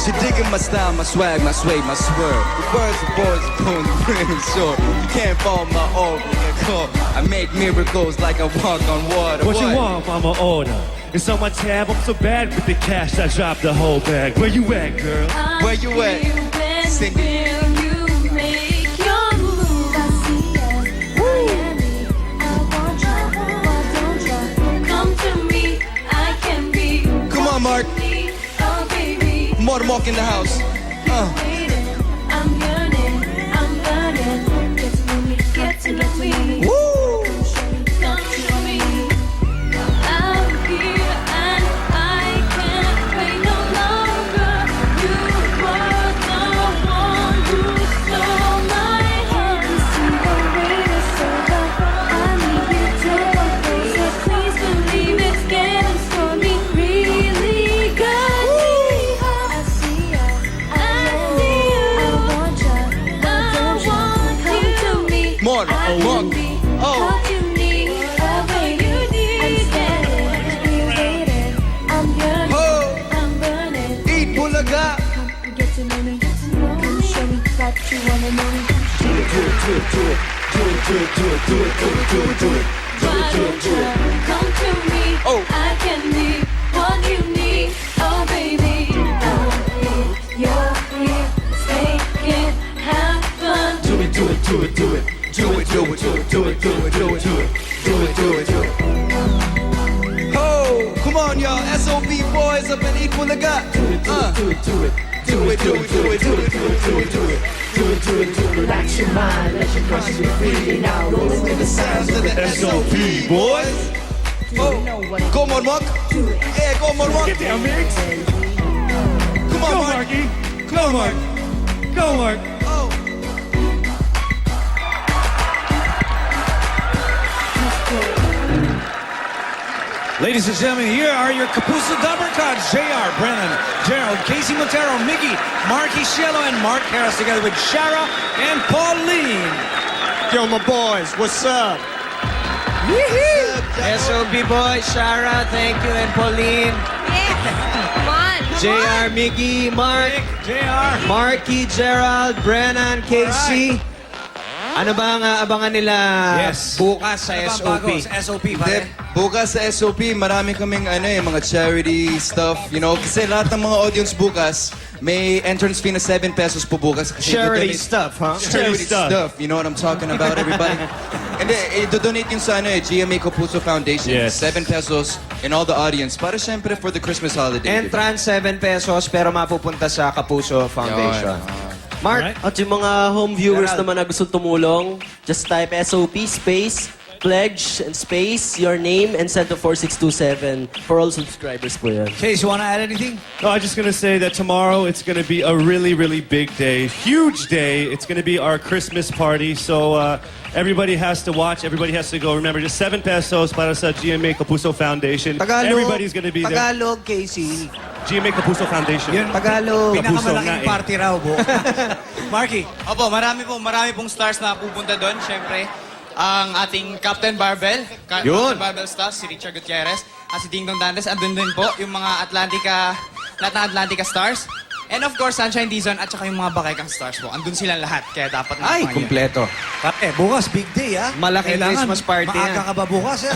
She digging my style, my swag, my sway, my swerve. The words of boys are pulling the rim short. You can't fall my order, call. I make miracles like I walk on water. What you want, mama order? It's on my tab, I'm so bad with the cash, I dropped the whole bag. Where you at, girl? Where you at? Sing it. Come on, Mark. More Mark in the house. I'm yearning, I'm burning. Get to know me. Woo! Come to me. I'm here and I can't wait no longer. You were the one who stole my heart. See the way it's so dark. I need you to wait. So please believe it's getting slowly really good. I see ya, I want ya, I want you to me. More, Mark. Oh. What you need, what you need. I'm standing, be waiting. I'm yearning, Oh. I'm burning. Eat bulaga. Get to know me, come show me what you wanna know. Why don't you come to me? Oh. I can be what you need. Oh baby, you're here, stay here, have fun. Do it. Oh, come on, y'all. SOB boys up in Eat Bulaga. relax your mind, let your conscience be free now. Roll into the sounds of the SOB boys. Oh, come on, Mark. Hey, come on, Mark. Get down, Mix. Come on, Go, Mark. Marky. Go, Mark. Go, Mark. Oh. Ladies and gentlemen, here are your Kapuso Dabarkads, JR, Brennan, Gerald, Casey Montero, Miggy, Marky Cielo, and Mark Harris, together with Shara and Pauline. Yo, my boys, what's up? SOB boys, Shara, thank you, and Pauline. Come on. JR, Miggy, Mark, JR. Marky, Gerald, Brennan, Casey. Ano ba ang abangan nila Yes. bukas sa Ano bang SOP? bago sa SOP, pare? Bukas sa SOP, marami kaming mga charity stuff, you know, kasi lahat ng mga audience bukas, may entrance fee na 7 pesos po bukas. Kasi Charity idodonate- stuff, huh? Charity stuff. You know what I'm talking about, everybody? Hindi, i-donate yung sa GMA Kapuso Foundation. Yes. 7 pesos in all the audience. Para syempre for the Christmas holiday. Entrance 7 pesos pero mapupunta sa Kapuso Foundation. Mark, Alright. At yung mga home viewers Gerald. naman na gusto tumulong, just type SOP space, pledge, and space, your name, and send to 4627 for all subscribers po yan. Case, you want to add anything? No, I'm just going to say that tomorrow it's going to be a really, really big day. Huge day. It's going to be our Christmas party. So everybody has to watch. Everybody has to go. Remember, just 7 pesos para sa GMA Kapuso Foundation. Everybody's going to be there. Tagalog, Casey. GMA Kapuso Foundation. Yun, Tagalog. pinakamalaking party raw, buo. Marky. Opo, marami pong stars na pupunta doon. Siyempre, ang ating Captain Barbell, Captain Barbell staff, si Richard Gutierrez, at si Ding Dong Dantes. Andun din po yung mga lahat ng Atlantica stars. And of course, Sunshine Dizon at saka yung mga Bakekang stars po. Andun silang lahat, kaya dapat na Ay, kumpleto. Bukas, big day, ha? Malaking Christmas party Maaga yan. ka ba bukas, eh?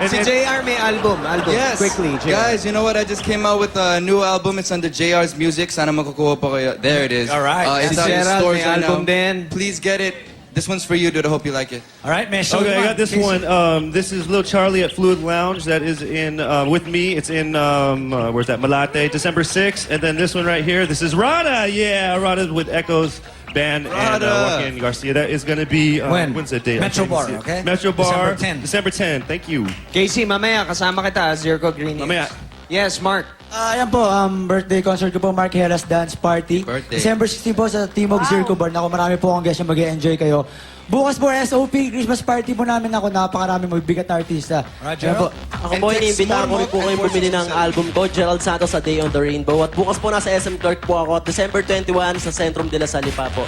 Si JR may album. Yes. Quickly, JR. Guys, you know what? I just came out with a new album. It's under JR's Music. Sana makukuha pa kayo. There it is. All right. It's Si out in Gerald stores may right album now. din. Please get it. This one's for you, dude. I hope you like it. All right, man. Show Okay, them I got this Casey. one. This is Lil Charlie at Fluid Lounge. That is in with me. It's in where's that? Malate, December 6th. And then this one right here. This is Rada. Yeah, Rada with Echoes Band and Rada. Joaquin Garcia. That is going to be when's the date? Metro I can't Bar, see it. okay? Metro Bar, December 10. December 10. Thank you. Casey, mamaya kasama kita, Zirco Green Hills. Mamaya. Yes, Mark. Ayan po, birthday concert ko po, Mark Heras Dance Party. Birthday. December 16 po sa Timog Circo Bar. Ako, marami po akong guest yung mag-enjoy kayo. Bukas po, SOP, Christmas party po namin ako. Napakarami mabibigat na artista. Ayan po. Ako po, iniimbitahan ko rin po kayo bumili ng album ko, Gerald Santos, A Day on the Rainbow. At bukas po nasa SM Clark po ako at December 21 sa Centrum de la Salle pa po.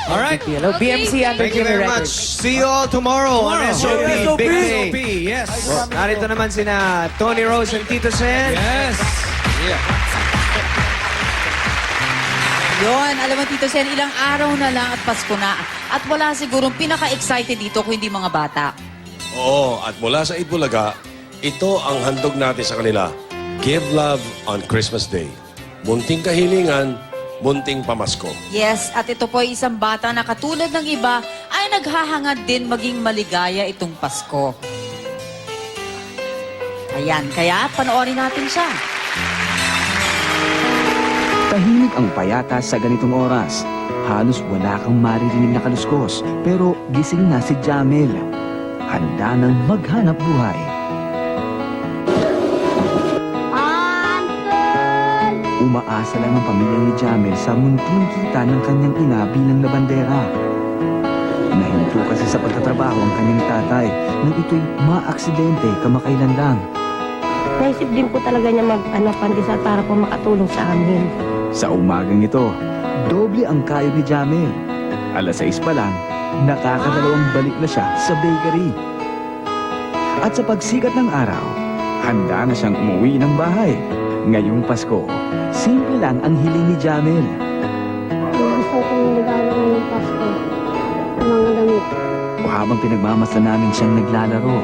All right. Hello, BMC under Thank you Jimmy very much. Records. See you all tomorrow on SOP. Big day. yes. Narito naman sina Tony Rose and Tito Sen. Yes. Yun, alam mo Tito Sen, ilang araw na lang at Pasko na. At wala sigurong pinaka-excited dito kung hindi mga bata. Oo, at mula sa Itbulaga, ito ang handog natin sa kanila. Give love on Christmas Day. Munting kahilingan, munting pamasko. Yes, at ito po ay isang bata na katulad ng iba ay naghahangad din maging maligaya itong Pasko. Ayan, kaya panoorin natin siya. Tahimik ang payata sa ganitong oras. Halos wala kang maririnig na kaluskos. Pero gising na si Jamel. Handa nang maghanap buhay. Umaasa lang ang pamilya ni Jamel sa munting kita ng kanyang ina bilang labandera. Nahinto kasi sa pagtatrabaho ang kanyang tatay nang ito'y maaksidente kamakailan lang. Naisip din po talaga niya pandesal para po makatulong sa amin. Sa umagang ito, doble ang kayo ni Jamel. Alas 6 pa lang, nakakadalawang balik na siya sa bakery. At sa pagsikat ng araw, handa na siyang umuwi ng bahay. Ngayong Pasko, simple lang ang hiling ni Jamel. Gusto kong regalo ngayong Pasko. Mga damit. O habang pinagmamasdan namin siyang naglalaro,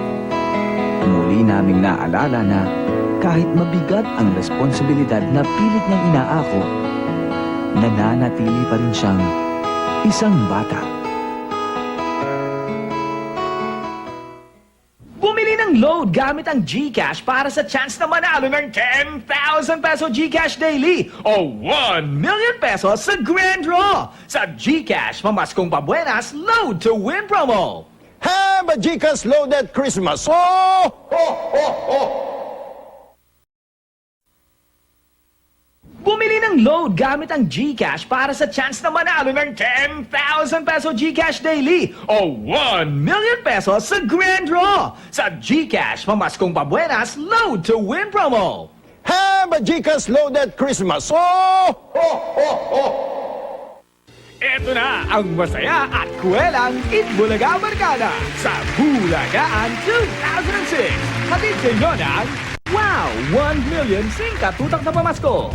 muli naming naalala na kahit mabigat ang responsibilidad na pilit niyang inaako, nananatili pa rin siyang isang bata. Bumili ng load gamit ang GCash para sa chance na manalo ng 10,000 peso GCash daily o 1 million pesos sa Grand Draw sa GCash Pamaskong Pabuenas Load to Win promo. Have a GCash loaded Christmas. Oh! Ho, ho, ho! Bumili ng load gamit ang GCash para sa chance na manalo ng 10,000 peso GCash daily o 1 million pesos sa Grand Draw sa GCash Pamaskong Pabuenas Load to Win promo. Have a GCash loaded Christmas. Oh! Ho, ho, ho! Ito na ang masaya at kwelang Itbulaga Barkada sa Bulagaan 2006. Hatid sa inyo ng Wow! 1 million singkatutak na pamasko.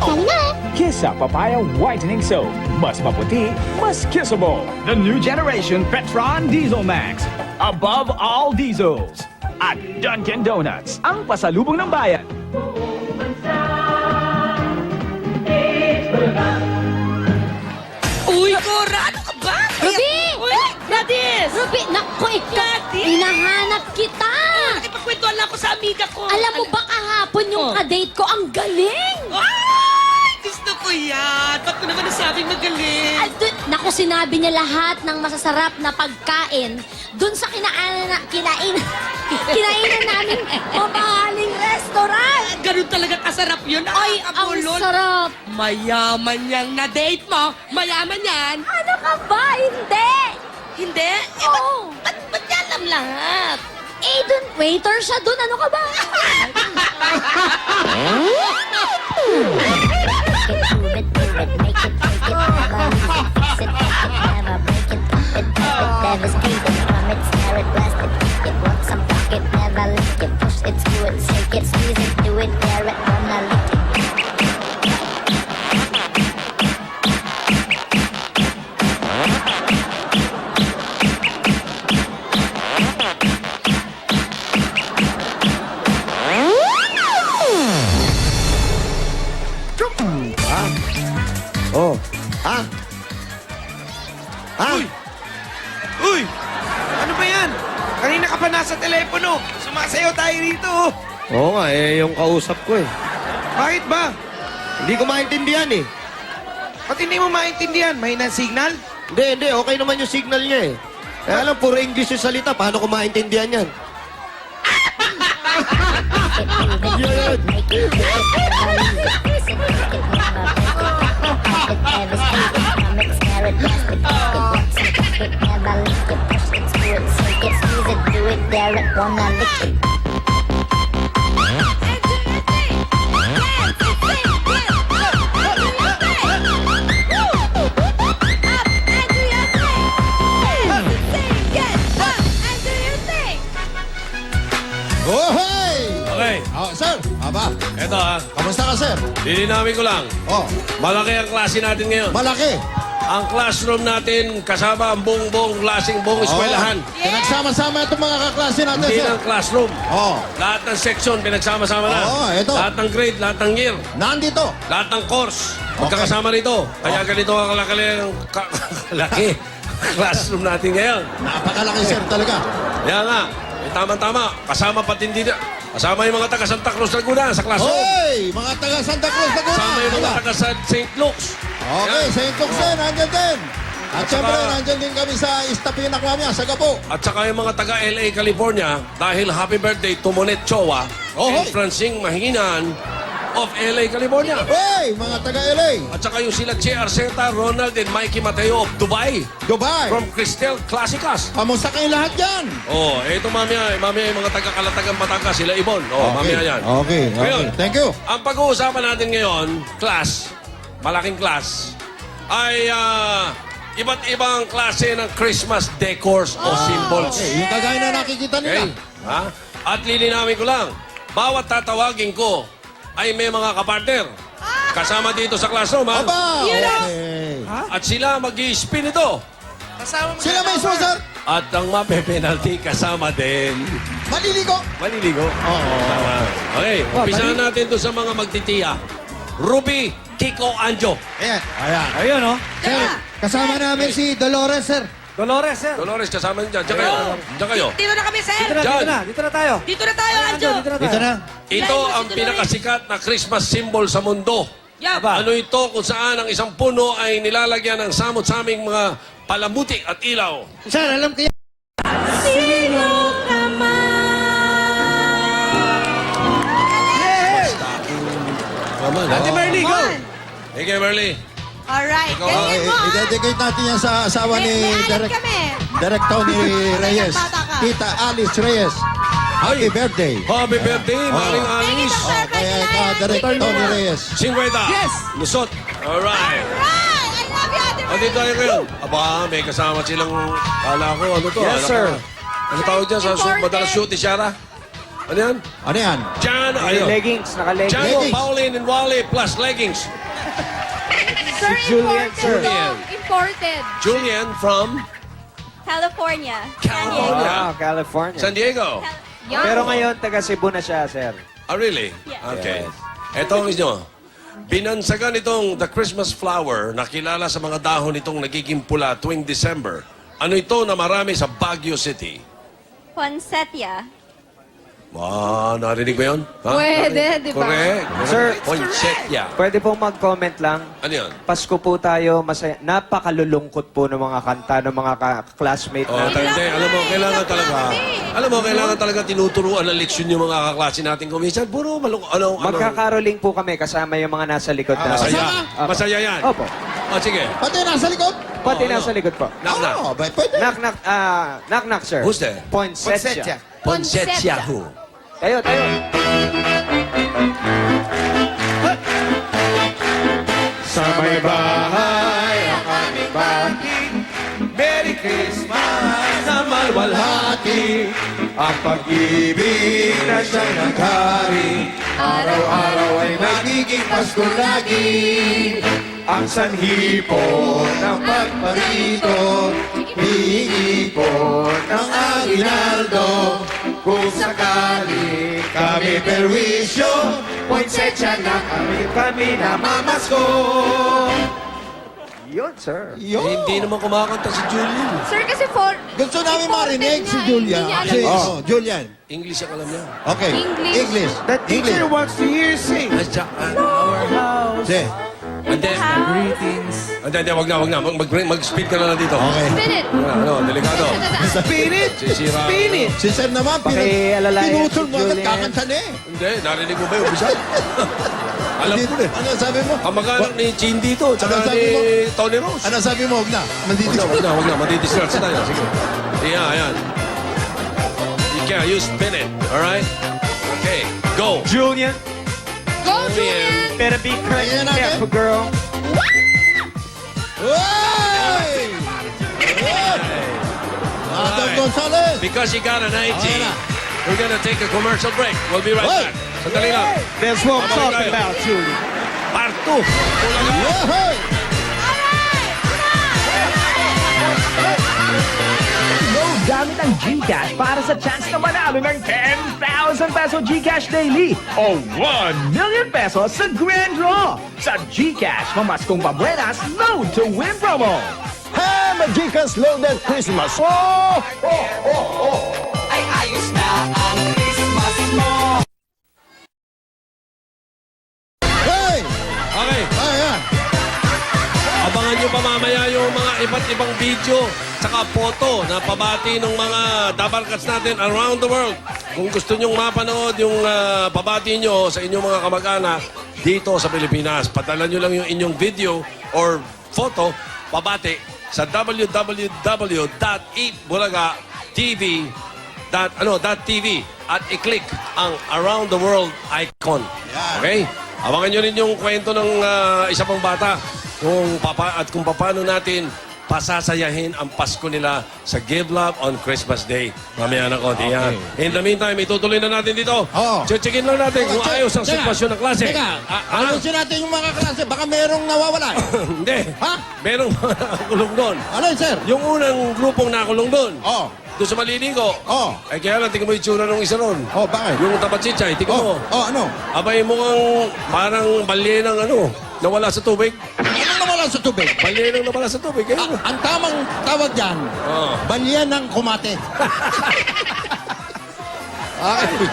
Kissa Papaya Whitening Soap. Mas maputi, mas kissable. The new generation Petron Diesel Max. Above all diesels. At Dunkin' Donuts. Ang pasalubong ng bayan. Uy, Cora! Ano ka ba? Ruby! Uy! Gladys! Ruby, naku, Gladys! hinahanap kita! Nakipagkwentuhan lang ako sa amiga ko. Alam mo ba kahapon yung kadate ko, ang galing! Ay! Gusto ko yan! Ba't ko naman nasabing magaling? Naku, sinabi niya lahat ng masasarap na pagkain dun sa kinainan namin mamahaling restaurant. Ganun talaga kasarap yun. Ay, ang sarap. Mayaman yang na-date mo. Mayaman yan. Ano ka ba? Hindi. Hindi? Eh, Oo. ba't niya alam lahat? Eh, dun, waiter siya dun. Ano ka ba? Oh. Ha? Ha? Uy! Ano ba yan? Kanina ka pa nasa telepono. Sumasayaw tayo rito. Oo nga, yung kausap ko eh. Bakit ba? Hindi ko maintindihan eh. Ba't hindi mo maintindihan? May signal? Hindi. Okay naman yung signal niya eh. Kaya alam, puro English yung salita. Paano ko maintindihan yan? Yun. Wanna lick it. Oh, hey! Okay. Oh, sir, aba, Eto ha. kamusta ka, sir? Lilinawin ko lang. Oh, Malaki ang klase natin ngayon. malaki. Ang classroom natin kasama ang buong klaseng buong eskwelahan. Pinagsama-sama itong mga kaklase natin, Hindi sir. ng classroom. Oh, Lahat ng section pinagsama-sama na. Oo, eto. Lahat ng grade, lahat ng year, nandito. lahat ng course. Magkakasama rito. Kaya ganito ang kalaki classroom natin ngayon. Napakalaki, sir, talaga. Kaya nga, tama-tama. Kasama pati hindi na. Kasama yung mga taga Santa Cruz Laguna sa classroom. Hoy! Mga taga Santa Cruz, Laguna. Kasama yung mga taga St. Luke's. Okay, Yan. St. Luke's din, nandyan din. At At syempre, saka- nandyan din kami sa Istapina, Kwamya, sa Gapo. At saka yung mga taga LA, California, dahil happy birthday to Monet Chowa Oh, and hoy. Francine Mahinginan of LA, California. Hey, mga taga LA, At saka yung sila Che Arceta, Ronald, and Mikey Mateo of Dubai Dubai. from Cristel Classicas. Kamusta kayo lahat dyan? Oh, eto mamaya yung mga taga-Kalatagan Batangas, sila Ibon. Oh, mamaya yan. Okay, okay. Ngayon, Thank you. ang pag-uusapan natin ngayon, class, malaking class, ay iba't ibang klase ng Christmas decors o symbols. Okay, yung kagaya na nakikita nila. Okay? Ha? At lilinawin ko lang, bawat tatawagin ko ay may mga kapartner. Kasama dito sa classroom, ha? Aba, okay. At sila mag-i-spin ito. Sila may susan. At ang mape-penalty kasama din. Maliligo. Maliligo. Tama. Okay, umpisahan natin to sa mga magtitiya. Ruby, Kiko, Anjo. Ayan. Ayan. Ayun, oh. Sir, kasama namin si Dolores, sir. Dolores, sir. Dolores, kasama niyo dyan. Diyan kayo. Diyan kayo. Dito na kami, sir. Dito na tayo. Dito na tayo, Anjo. Dito na tayo. Dito na. Ito ang pinakasikat na Christmas symbol sa mundo. Yup. Ano ito kung saan ang isang puno ay nilalagyan ng samot-saming mga palamuti at ilaw. Sir, alam ko yan. Sino ka Naman, Ate Marley, go. Thank you, Merly. Alright, Ikaw, ganyan mo, ha? I-dedicate natin yan sa asawa ni May alam kami. Direk Tony Reyes. Bata ka. Tita Alice Reyes. Happy birthday. Happy birthday, Maring Alice. Kaya ka, Direk Tony Reyes. 50. Yes. Lusot. Alright. Alright, I love you, Ate Andito tayo ngayon. Aba, may kasama silang, kala ko, ano to? Yes, sir. Ano tawag dyan sa Important. madalas shoot ni Shara? Ano yan? Ano yan? Jan, ayun. Leggings, naka-leggings. Jan, Leggings. Pauline, and Wally plus leggings. Sir, Julian, imported. sir. Julian. Imported. Julian from California. California. California. San Diego. Pero ngayon, taga Cebu na siya, sir. Ah, really? Yes. Okay. Ito ang inyo. Binansagan itong the Christmas flower na kilala sa mga dahon itong nagiging pula tuwing December. Ano ito na marami sa Baguio City? Poinsettia. Ah, narinig mo yun? Ha? Pwede, di ba? Correct. Sir, Poinsettia. pwede pong mag-comment lang. Ano yun? Pasko po tayo, masaya. Napakalulungkot po ng mga kanta ng mga classmate Oh, natin. hindi. Alam mo, kailangan talaga tinuturuan ng leksyon yung mga kaklase natin. Kuminsan, puro ano. Magkakaroling po kami kasama yung mga nasa likod na. Masaya. Opo. Masaya yan. Opo. Oh, sige. Pati nasa likod. Pati ano? nasa likod po. Knock, knock. Oh, pwede. Knock, sir. Who's there? Poinsettia. Poinsettia who? Tayo. Sa may bahay ang aming bati. Merry Christmas na malwalhati. Ang pag-ibig na siyang naghari. Araw-araw ay nagiging Pasko lagi. Ang sanhi po ng pagparito. Hihingi po ng aguinaldo. Kung sakali kami perwisyo, poinsettia na kami namamasko. Yun, sir. Hindi naman kumakanta si Julian. Sir, kasi for... Gusto namin marinig si Julian. Hindi niya alam. Julian. English ang alam niya. Okay. English. English. The teacher wants to hear you sing. At our house. Sige. Hindi. Greetings. Hindi, wag na. Mag-speed ka na lang dito. Okay. Spin it. Delikado. Spin it! Sisira. Spin it! Si Sir naman, Pakialalayan pinutol si mo agad Julian. kakanta na eh. Hindi, narinig mo ba yung umpisa? Alam ko na. Ano sabi mo? Kamag-anak ni Chin dito, tsaka Ano sabi ni mo? Tony Rose. Ano sabi mo? Huwag na. Mandidis. Wag na. Madidistress tayo. Sige. Ayan. You spin it. Alright? Okay. Go. Julian, Go, Julian! better be Ayan natin. careful, girl. Hey! Adam Gonzalez. Because you got a 90, Okay na. we're gonna take a commercial break. We'll be right Hey! back. Sandali lang. That's what I'm Babalik talking tayo. about, Julian. Part 2. Yeah, hey! Load gamit ang GCash para sa chance na manalo ng 10,000 peso GCash daily o 1 million pesos sa Grand Draw. Sa GCash, mamaskong pabuenas, load to win promo. Have a Gcash loaded Christmas. Oh! Ay ayos na ang Christmas mo. Hey! Okay. Ayan. Abangan nyo pa mamaya yung mga iba't ibang video tsaka photo na pabati ng mga Dabarkats natin around the world. Kung gusto nyong mapanood yung pabati nyo sa inyong mga kamag-anak dito sa Pilipinas, padala nyo lang yung inyong video or photo pabati sa www.eatbulagatv.tv at i-click ang Around the World icon. Okay? Abangan nyo rin yung kwento ng isa pang bata kung paano natin pasasayahin ang Pasko nila sa Give Love on Christmas Day. Mamaya na konti yan. In the meantime, itutuloy na natin dito. Oo. Checkin lang natin kung ayos ang sitwasyon ng klase. Teka, anunsyo natin yung mga klase. Baka merong nawawala. Hindi. Ha? Merong mga nakulong doon. Ano yun, sir? Yung unang grupong nakulong doon. Oo. Doon sa Maliligo. Oo. Ay kaya lang, tingnan mo yung tsura ng isa ron. Oh, bakit? Yung tabatsitsay, tingnan mo. Ano? Abay, mukhang parang balye ng nawala sa tubig. Anong nawala sa tubig? Balye ng nawala sa tubig. Kaya, Ang tamang tawag dyan, balyan ng kumate. Okay.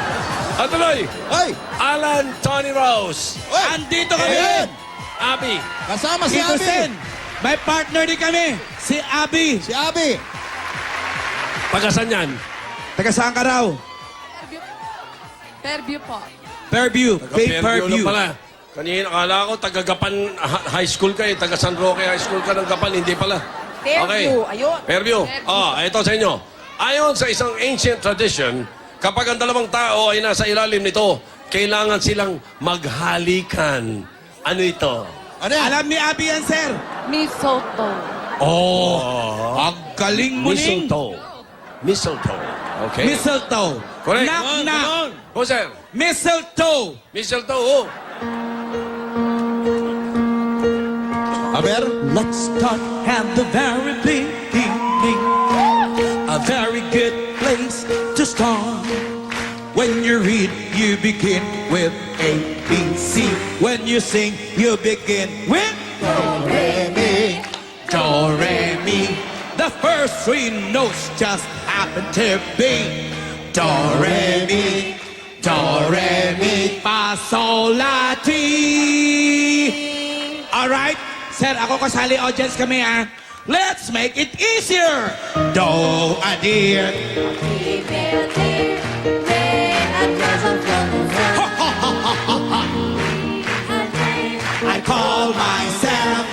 At tuloy, Ay! Alan Tony Rose. Ay! Andito kami! Ayan! Abi. Kasama si Tito Abby. Sen, may partner din kami, si Abby. Si Abby. Pagkasan yan? Taga saan ka raw? Fairview po. Fairview. Fairview pala. Kanina, akala ko, taga-Gapan High School ka eh. Taga San Roque High School ka ng Gapan. Hindi pala. Fairview, ayun. Fairview. Ito sa inyo. Ayon sa isang ancient tradition, kapag ang dalawang tao ay nasa ilalim nito, kailangan silang maghalikan. Ano ito? Ano yan? Alam ni Abby yan, sir. Mistletoe. Oh, ang galing mo ning. Mistletoe. Okay. Mistletoe. Correct. Knock. Oh, sir. Mistletoe. Mistletoe. Aber? Let's start at the very beginning. A very good place to start. When you read, you begin with A, B, C. When you sing, you begin with Do, re, mi. Do, re, mi. The first three notes just happen to be Do, re, mi. Do, re, mi. Fa, sol, la, ti. Alright? Sir, ako kasali audience kami ah. Let's make it easier. Do, a dear. Ha, ha, ha, ha, ha, ha. I call myself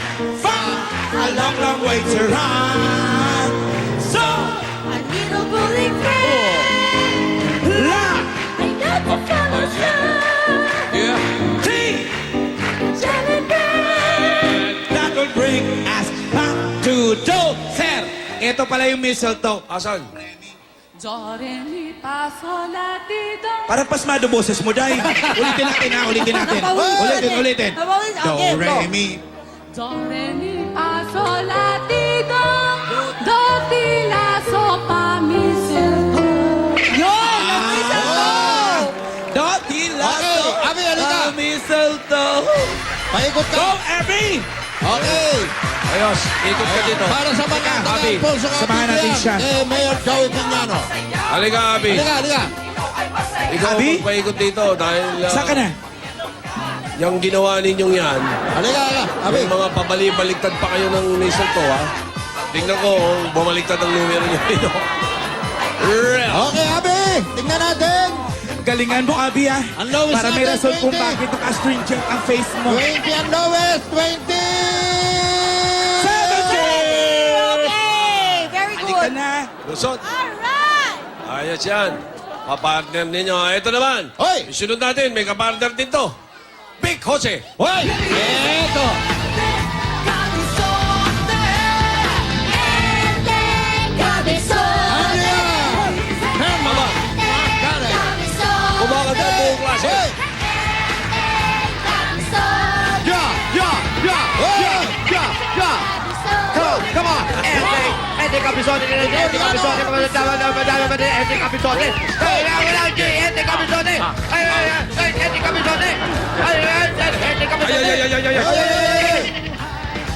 from a long, long way to run. So, I need a bully friend. la, I got to follow yeah, T, that will bring us back to do. Sir, ito pala yung mistletoe. Asan? Do, re, mi, fa, sol, la, ti, do. Para pasmado boses mo, Day. Ulitin natin ha, ulitin natin. Ulitin. Do, re, mi. Do, re, mi, fa, sol, la, ti, do. Do, ti, la, so, fa, mi, sil, do. Yun! Ang mistletoe! Do, ti, la, Okay, so, Abby, halika. mistletoe. Paikot ka. Go, Abby! Okay. Ayos, ikot ka dito. Para sa mga Abby, taga-Alfonso samahan natin siya. Eh, Mayor Joey Piñano. Halika, Abi. Halika. Ikaw Abi? magpaikot dito dahil... Saan ka na? yung ginawa ninyong yan, Halika, Abi. yung mga pabali-baliktad pa kayo ng Mistletoe, ha? Tingnan ko kung bumaliktad ang numero niyo dito. Okay, Abi. Tingnan natin. Galingan mo, Abi, ha? Ang lowest Para may natin, rason kung 20. bakit naka-stringent ang face mo. 20 ang lowest. 20. Okay, very Halika good. na. Lusot. Alright! Ayos yan. Kapartner ninyo. Ito naman. Hoy! Isunod natin. May kapartner din to. Big Jose. Hoy! Eto. Ano yan? Mama. Kumakanta ang buong klase. Hoy! Yeah! Yeah! Yeah! Yeah! Yeah! Yeah! Come on! Ete Capizone, Ete Capizone, Ete Capizone. Ete Capizone. Ete Capizone. Ete Capizone.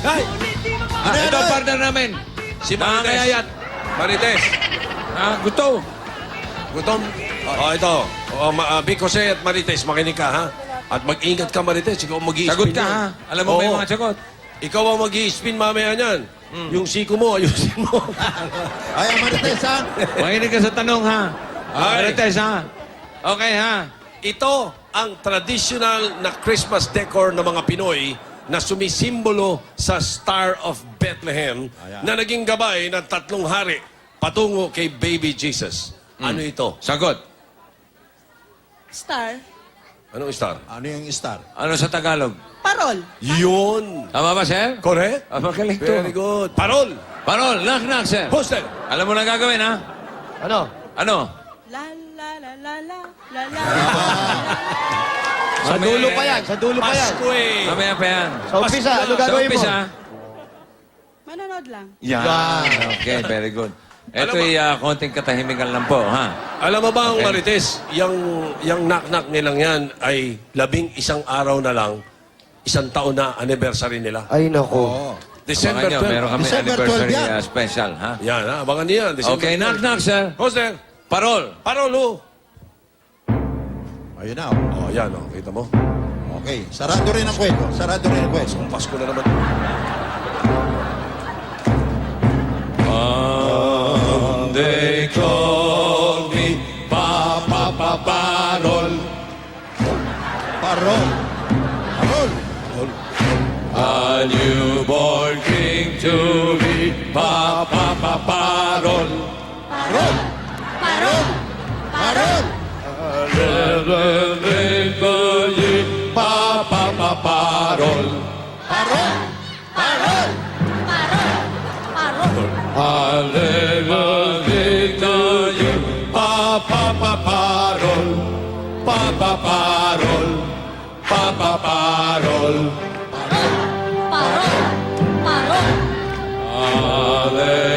Ay! Ano yan, Ito Ay? partner namin. Si Marites. Marites. Gusto. Gutom? Ito. Big Jose at Marites, makinig ka, ha? At mag-ingat ka, Marites. Ikaw mag-i-spin. Sagot ka, ha? Alam mo ba yung mga sagot? Ikaw ang mag-i-spin mamaya niyan. Yung siko mo, ayusin mo. Ay, Marites, ha? Makinig ka sa tanong, ha? Ay. Marites, ha? Okay, ha? Ito ang traditional na Christmas decor ng mga Pinoy na sumisimbolo sa Star of Bethlehem na naging gabay ng 3 hari patungo kay Baby Jesus. Ano ito? Sagot. Star. Anong star? Ano yung star? Ano sa Tagalog? Parol. Yun! Tama ba, sir? Correct? Magaling to. Very good. Parol! Parol, knock, sir. Poster! Alam mo na gagawin, ha? Ano? Ano? La la la la la la la. Sa dulo pa yan, sa dulo pa yan. Pasko eh! Mamaya pa yan. Sa umpisa, ano gagawin mo? Sa umpisa. Manonood lang. Yan. Okay, very good. Ito Alam mo- ay konting katahimikan lang po, ha? Alam mo ba ang Okay. Marites, yung knock-knock nilang yan ay 11 araw na lang, 1 taon na anniversary nila. Ay, nako. December Abangan nyo, 12. meron kami December 12 anniversary yan. special, ha? Yan, ha? Abangan niyo yan. December Okay, 12. knock, sir. Poster! Parol. Parol, oh! Ayun na. Oh, yan, oh. Kita mo? Okay. Sarado rin ang kwento. Sarado rin ang kwento. Ang Pasko na naman. They call me Papa Parol. Parol. Parol. A newborn king to be Papa Parol. Parol. Parol. Parol. Papa Parol. Parol. Parol. Hallelujah to you, Papa Parol. Papa Parol. Papa Parol.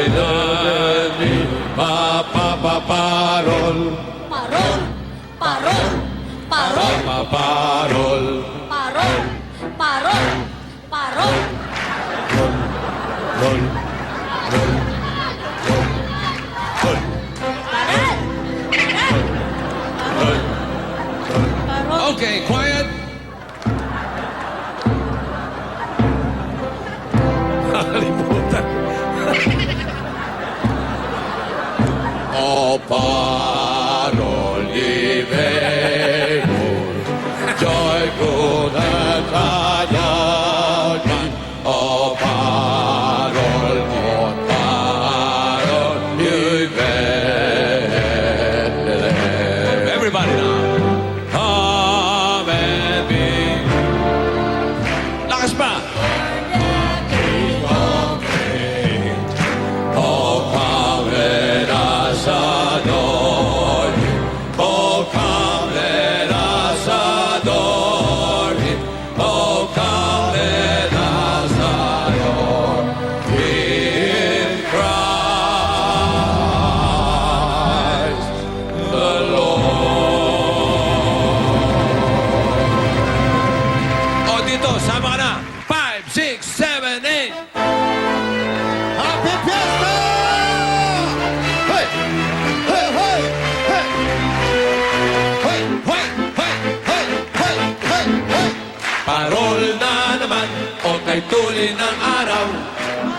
Hallelujah, Papa Parol. Papa Parol. Rol. Okay, quiet. Nakalimutan. O Parol Ibero, joy, good and triumphant. O Parol, Ibero. Everybody now. Come and be. Lakas pa. Oh, come let us adore Him. Oh, come let us adore Him. Oh, come let us adore Him, Christ the Lord. Oh, dito, sama ka na. 5, 6, 7, 8. Happy Fiesta! Hey! Hey! Hey! Hey! Hoy, hoy, hoy. Hey! Hey! Hey! Hey! tuloy ng araw.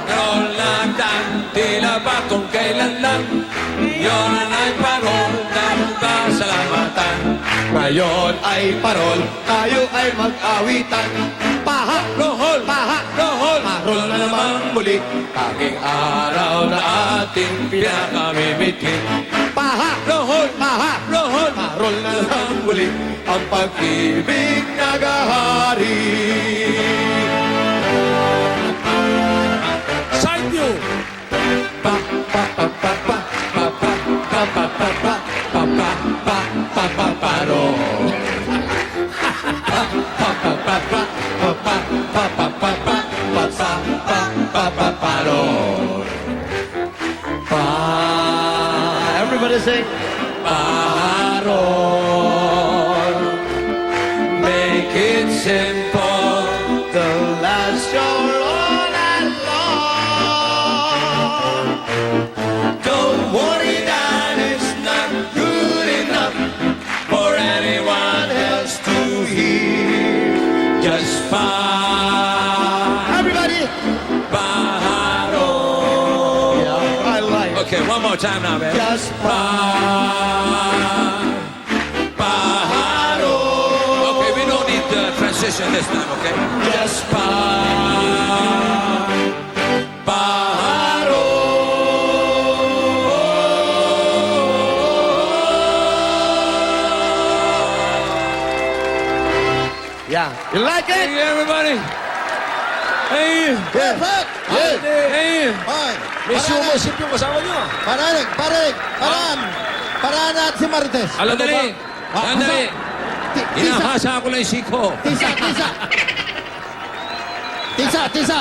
Noon lang dan, tila ba kung kailan lang. Yun ay parol ng kasalamatan. Ngayon ay parol, tayo ay mag-awitan. Paha, Rohol! paha, Rohol! parol na naman muli. Tanging araw na ating pinakamimitin. Paha, Rohol! paha, Rohol! parol na naman muli. Ang pag-ibig nagahari. Side view! Pa, pa, pa, pa, pa, pa, pa, pa, pa, pa, pa, pa, pa, pa, pa, pa, parol. Pa, pa, pa, pa, pa, pa, pa, pa, pa, pa, pa, pa, pa, pa, pa, parol. Pa, everybody sing. Parol. Make it simple. The last you're all alone. Don't worry that it's not good enough for anyone else to hear. Just Everybody. Paharo. Yeah, I like it. Okay, one more time now, man. Just Paharo. Okay, we don't need the transition this time, okay? Just Paharo. Yeah. You like Hey, it? everybody. Hey, Perfect. Yeah. hey. Hoy. May sumusip yung kasama nyo. Paranig, paranig, paraan. Paraan natin si Marites. Alam dali. Alam dali. Tisa, Inahasa ako lang yung siko. tisa, tisa. Tisa, tisa.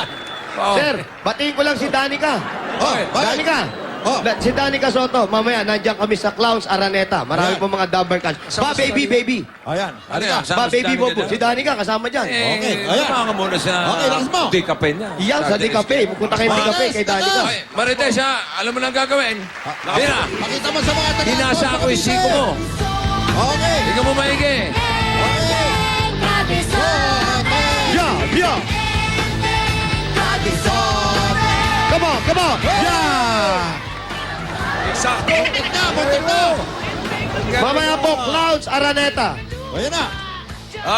Oh. Sir, batiin ko lang si Danica. Oh, bakit? Danica. Oh. Si Danica Soto, mamaya nandiyan kami sa Clowns Araneta. Marami Ayan. po mga Dabber Cats. Ba, baby, baby. Ayan. Ano yan? Ba, baby, bobo. Si Danica kasama dyan. Okay, ayan. Samahan ka muna sa Okay, lakas mo. Dikape niya. Iyan, sa Dicape. Pupunta kayo sa Dicape kay Danica. Okay, Marites ha, alam mo na ang gagawin. Dina, Pakita mo sa mga taga- hinasa ako yung siko mo. Okay. Hindi ka mo maigi. Okay. Yeah, yeah. Come on, come on. Yeah. Eksakto. Muntik na, muntik na. Mamaya po, Clowns Araneta. Ayan na.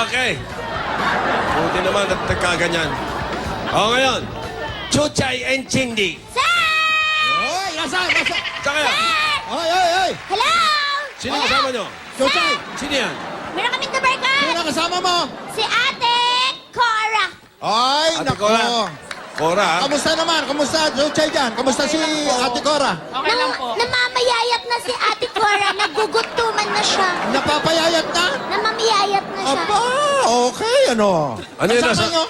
Okay. Buti naman at nagkaganyan. O ngayon, Chuchay and Chindi. Oy, nasa. Saan kaya? Oy, oy, oy. Hello? Sino kasama nyo? Chuchay, Sino yan? Meron kaming tabarkan. sino kasama mo? Si Ate Cora. Ay, Ate nako. Cora. Cora, ha? Kamusta naman? Kamusta, Chuchay dyan? Kamusta si Ate Cora? Okay lang po. Namamayayat na si Ate Cora. Nagugutuman na siya. Napapayayat na? Namamayayat na siya. Aba, okay, ano? Ano yun Kasama nasa- nyo?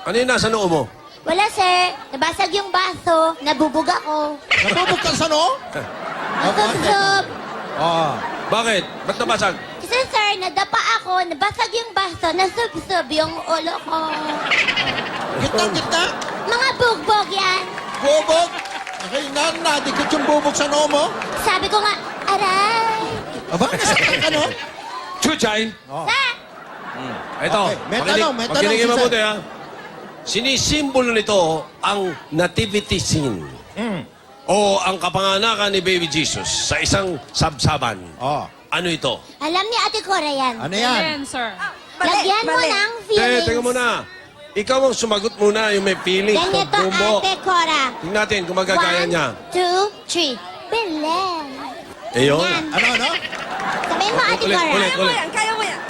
Ano yung nasa noo mo? Wala, sir. Nabasag yung baso. Nabubog ako. Nabubog ka sa no? Nasubsob. Oo. Bakit? Ba't nabasag? Kasi, sir, nadapa ako. Nabasag yung baso. Nasubsob yung ulo ko. Gitna. Mga bugbog yan. Bubog. Okay, nadikit yung bubog sa noo mo. Sabi ko nga, aray. Aba, nasaktan ka, no? Chuchay. Sir, Ito. Okay, may pakinig- tanong, may tanong pakinggan si Sir. mabuti, ha? Sinisimbolo nito ang nativity scene. O ang kapanganakan ni Baby Jesus sa isang sabsaban. Oh. Ano ito? alam ni Ate Cora yan. Ano yan? sir. Lagyan mo ng feelings. Teka muna. Ikaw ang sumagot muna yung may feelings. Ganito, Bumbo. Ate Cora. Tingnan natin kung magagaya 1, niya. 2, 3. Belen. Ayun. Yan. Ano? Sabihin mo, Ate Cora. Ulit. Kaya mo yan.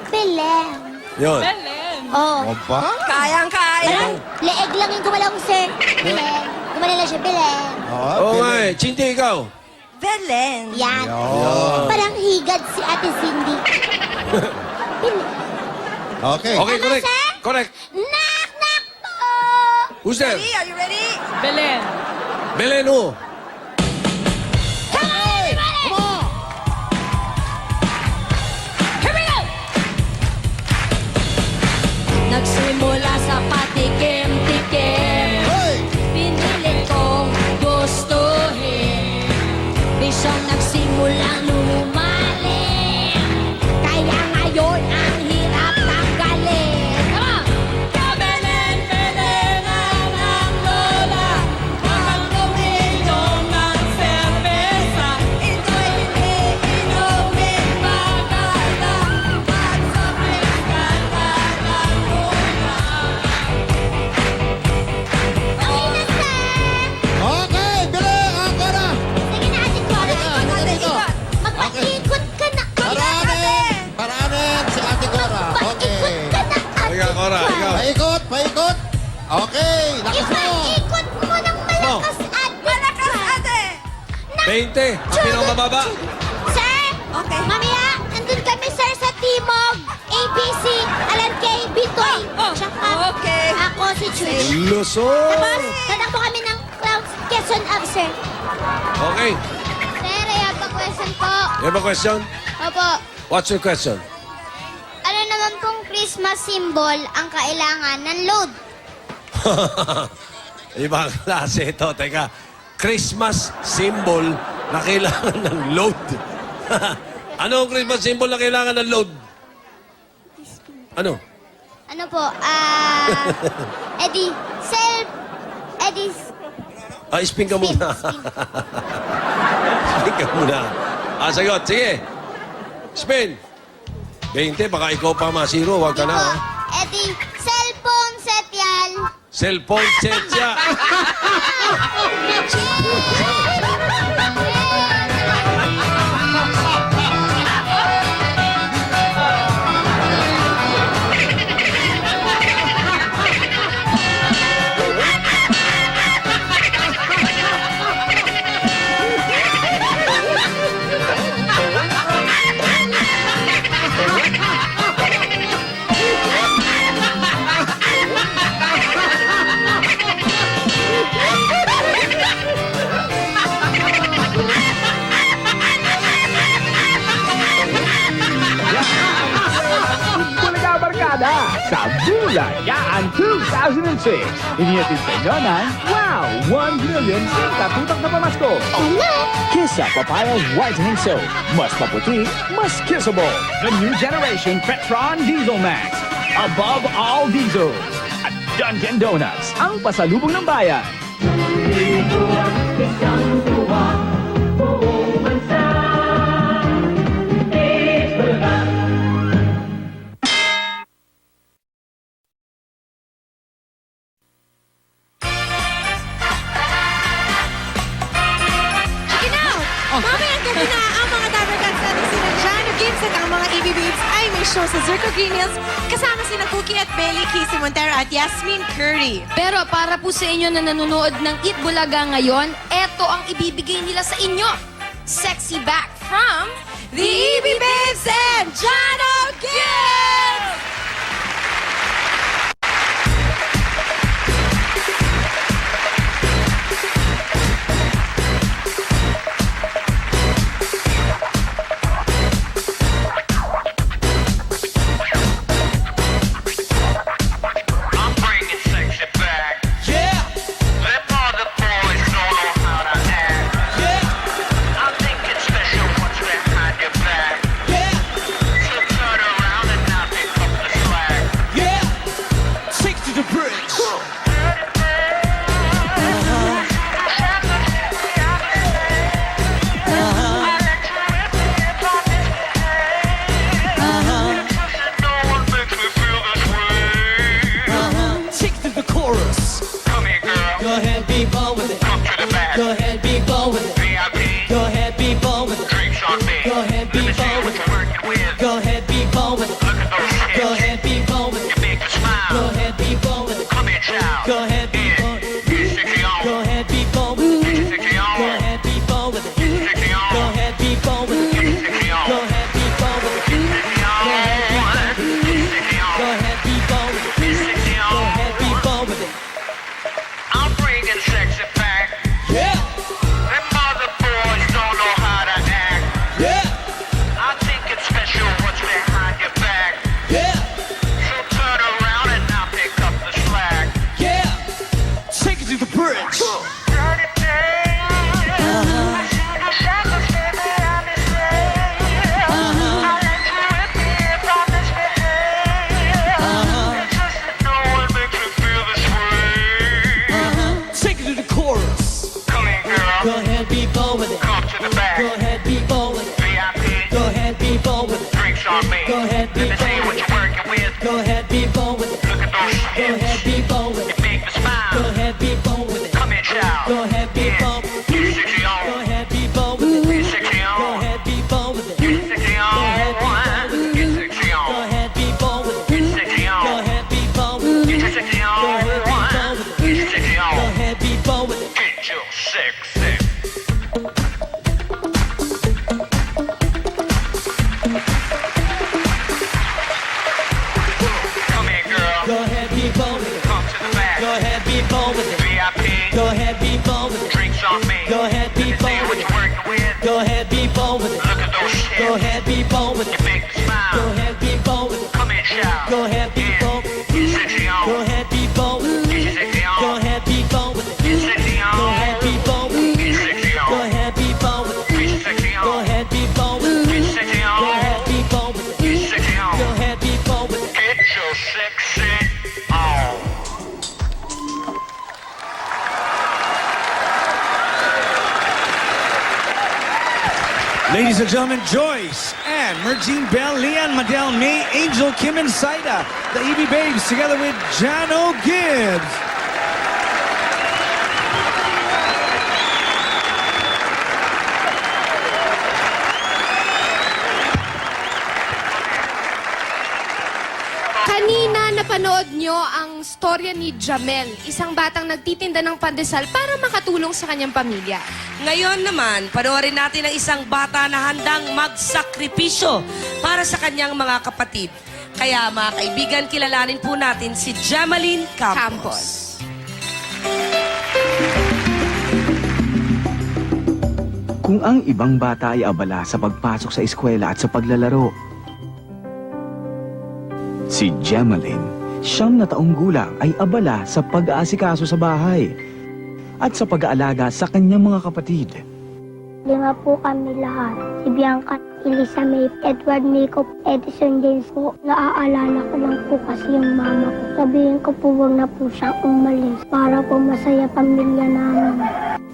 Belen. Yun. Belen. Oh. Oba? Kayang-kaya. Parang leeg lang yung gumalaw, sir. Belen. Gumalaw lang siya, Belen. Oo nga eh. Chinti, ikaw. Belen. Yan. Yun. Parang higad si Ate Cindy. Belen. Okay. Okay, Tama, correct. sir? Correct. Knock, knock po! Who's there? Are you ready? Belen. Belen, who? Come on, everybody! Come on! Here we go! Nagsimula sa patikim-tikim, Hey! pinilit kong gustuhin. Bisyong nagsimulang lumalim, kaya ngayon ang hirap tanggalin. Come on! Belen, 20. Ang pinakamababa. Sir! Okay. Mamaya, nandun kami, sir, sa Timog, ABC, Alan K, Bitoy. Tsaka Okay. ako si Chuy. Luzon. Tapos, tatakbo kami ng Clouds, Quezon Up, sir. Okay. Sir, I have a question po. You have a question? Opo. What's your question? Ano naman pong Christmas symbol ang kailangan ng load? Ibang klase ito. Teka, Christmas symbol na kailangan ng load. Ano ang Christmas symbol na kailangan ng load? Ano? Ano po? Eddie, Spin ka muna. Spin ka muna. Sagot. Sige. Spin. 20, baka ikaw pa masiro. Huwag ka na. Ha? Eddie, cellphone set yan. Cellphone set siya. Bulaga Barkada sa Bulagaan 2006. Inihatid sa inyo ng Wow! 1 million katutak na pamasko. Kissa Papaya Whitening Soap. Mas maputi, mas kissable. The new generation Petron Diesel Max. Above all diesels. At Dunkin' Donuts, ang pasalubong ng bayan. Check it out! Mamayang gabi na ang mga Dabarkans natin sina Jano Gibbs at ang mga EB Babes ay may show sa Zirco Green Hills kasama sina Cookie at Belly, Casey Montero at Yasmin Curry. Pero para po sa inyo na nanonood ng Eat Bulaga ngayon, eto ang ibibigay nila sa inyo. Sexy back from The EB Babes and Jano Gibbs! I'm bringing sexy back. Yeah! Let all the boys know how to act. Yeah! I think it's special what's behind your back. Yeah! So turn around and now be bold with it. Go ahead, be bold with it. Go ahead, be bold with it. Go ahead, be bold with it. Go ahead, be bold with it. Go ahead, be bold with it. Go ahead, be bold. Go ahead, be bold with it. Go ahead, be bold with it. Go ahead, be bold with it. Go ahead, be bold with it. Go ahead, be bold with it. Go ahead, be bold with it. Go ahead, be bold with it. Get your sexy on. Ladies and gentlemen, Joyce, Ann, Mergine Bell, Leanne, Madel, May, Angel, Kim, and Saida, the EB Babes, together with Jano Gibbs. Kanina napanood nyo ang storya ni Jamel, isang batang nagtitinda ng pandesal para makatulong sa kanyang pamilya. Ngayon naman, panoorin natin ang isang bata na handang magsakripisyo para sa kanyang mga kapatid. Kaya mga kaibigan, kilalanin po natin si Jamaline Campos. Kung ang ibang bata ay abala sa pagpasok sa eskwela at sa paglalaro, si Jamaline, 9 na taong gulang, ay abala sa pag-aasikaso sa bahay at sa pag-aalaga sa kanyang mga kapatid. 5 po kami lahat. Si Bianca, Elisa May, Edward Nico, Edison James po. Naaalala ko lang po kasi yung mama ko. Sabihin ko po huwag na po siyang umalis para po masaya pamilya namin.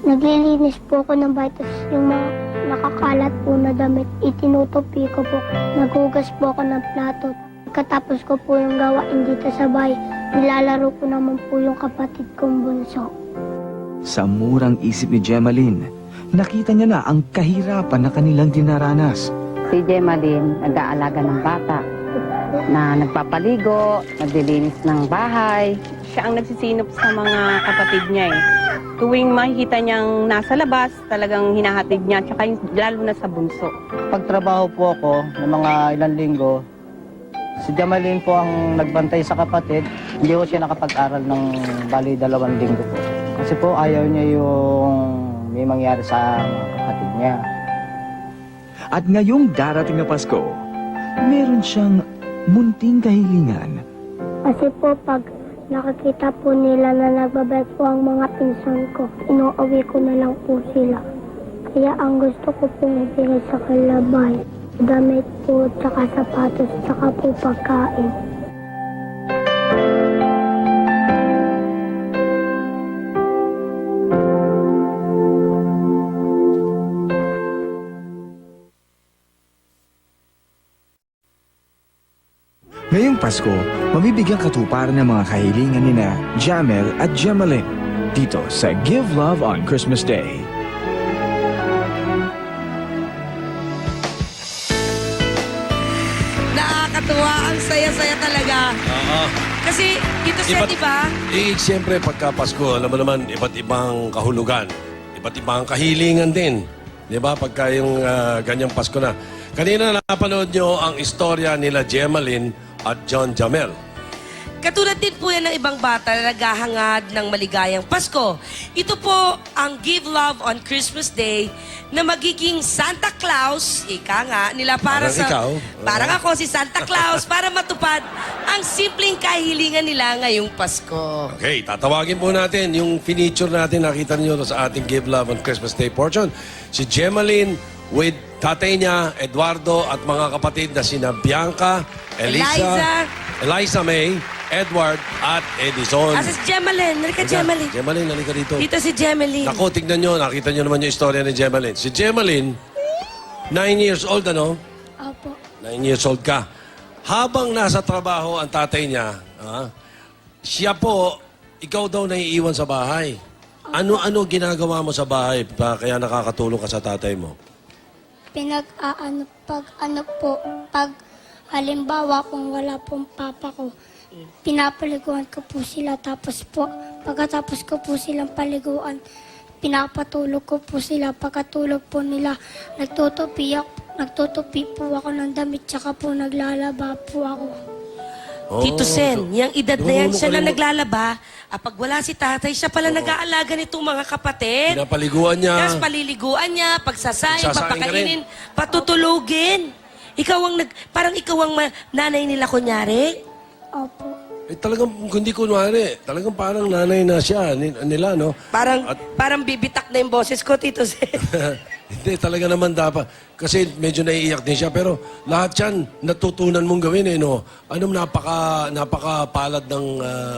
Naglilinis po ako ng vitas yung mga nakakalat po na damit. Itinutupi ko po. Naghugas po ako ng plato. Katapos ko po yung gawain dito sa bahay, nilalaro ko naman po yung kapatid kong bunso. Sa murang isip ni Jamaline, nakita niya na ang kahirapan na kanilang dinaranas. Si Jamaline, nag-aalaga ng bata, na nagpapaligo, naglilinis ng bahay. Siya ang nagsisinop sa mga kapatid niya eh. Tuwing makikita niyang nasa labas, talagang hinahatid niya, tsaka lalo na sa bunso. Pagtrabaho po ako ng mga ilang linggo, si Jamaline po ang nagbantay sa kapatid. Hindi ko siya nakapag-aral ng bali 2 linggo po. Kasi po ayaw niya yung may mangyari sa mga kapatid niya. At ngayong darating na Pasko, meron siyang munting kahilingan. Kasi po pag nakakita po nila na nagbabalik po ang mga pinsan ko, inuuwi ko na lang po sila. Kaya ang gusto ko pong ibigay sa kalabay, damit po, tsaka sapatos, tsaka po pagkain. Ngayong Pasko, mabibigyan katuparan ng mga kahilingan nina Jamel at Jamaline dito sa Give Love on Christmas Day. Nakakatuwa, ang saya-saya talaga. Kasi dito siya, di ba? Siyempre, pagka Pasko, alam mo naman, iba't ibang kahulugan, iba't ibang kahilingan din. Di ba? Pagka yung ganyang Pasko na. Kanina napanood nyo ang istorya nila Jamaline at John Jamel. Katulad din po yan ng ibang bata na naghahangad ng maligayang Pasko. Ito po ang Give Love on Christmas Day na magiging Santa Claus, ika nga, nila para Parang sa... ikaw. Parang ako si Santa Claus para matupad ang simpleng kahilingan nila ngayong Pasko. Okay, tatawagin po natin yung feature natin. Nakita niyo sa ating Give Love on Christmas Day portion. Si Jamaline with tatay niya, Eduardo, at mga kapatid na sina Bianca, Eliza May, Edward, at Edison. Asa si Jamaline? Nalika, Jamaline. Jamaline, nalika dito. Dito si Jamaline. Naku, tignan nyo. Nakita nyo naman yung istorya ni Jamaline. Si Jamaline, 9 years old, ano? Opo. 9 years old ka. Habang nasa trabaho ang tatay niya, siya po, ikaw daw naiiwan sa bahay. Ano-ano ginagawa mo sa bahay kaya nakakatulong ka sa tatay mo? Pag halimbawa kung wala pong papa ko, pinapaliguan ko po sila. Tapos po, pagkatapos ko po silang paliguan, pinapatulog ko po sila. Pagkatulog po nila, nagtutupi po ako ng damit, tsaka po naglalaba po ako. Oh, Tito Sen, yung edad na yan, marunong siya ka na rin naglalaba. Pag wala si tatay, siya pala nag-aalaga nitong mga kapatid. Pinapaliguan niya. Tapos paliliguan niya, pagsasayang, Pagsasaing ka papakainin, patutulugin. Ikaw ang parang ikaw ang nanay nila kunyari. Opo. Talagang, hindi kunwari, talagang parang nanay na siya nila, no? Parang bibitak na yung boses ko, Tito Sen. Hindi, talaga naman dapat. Kasi medyo naiiyak din siya. Pero lahat yan, natutunan mong gawin, eh, no? Napakapalad ng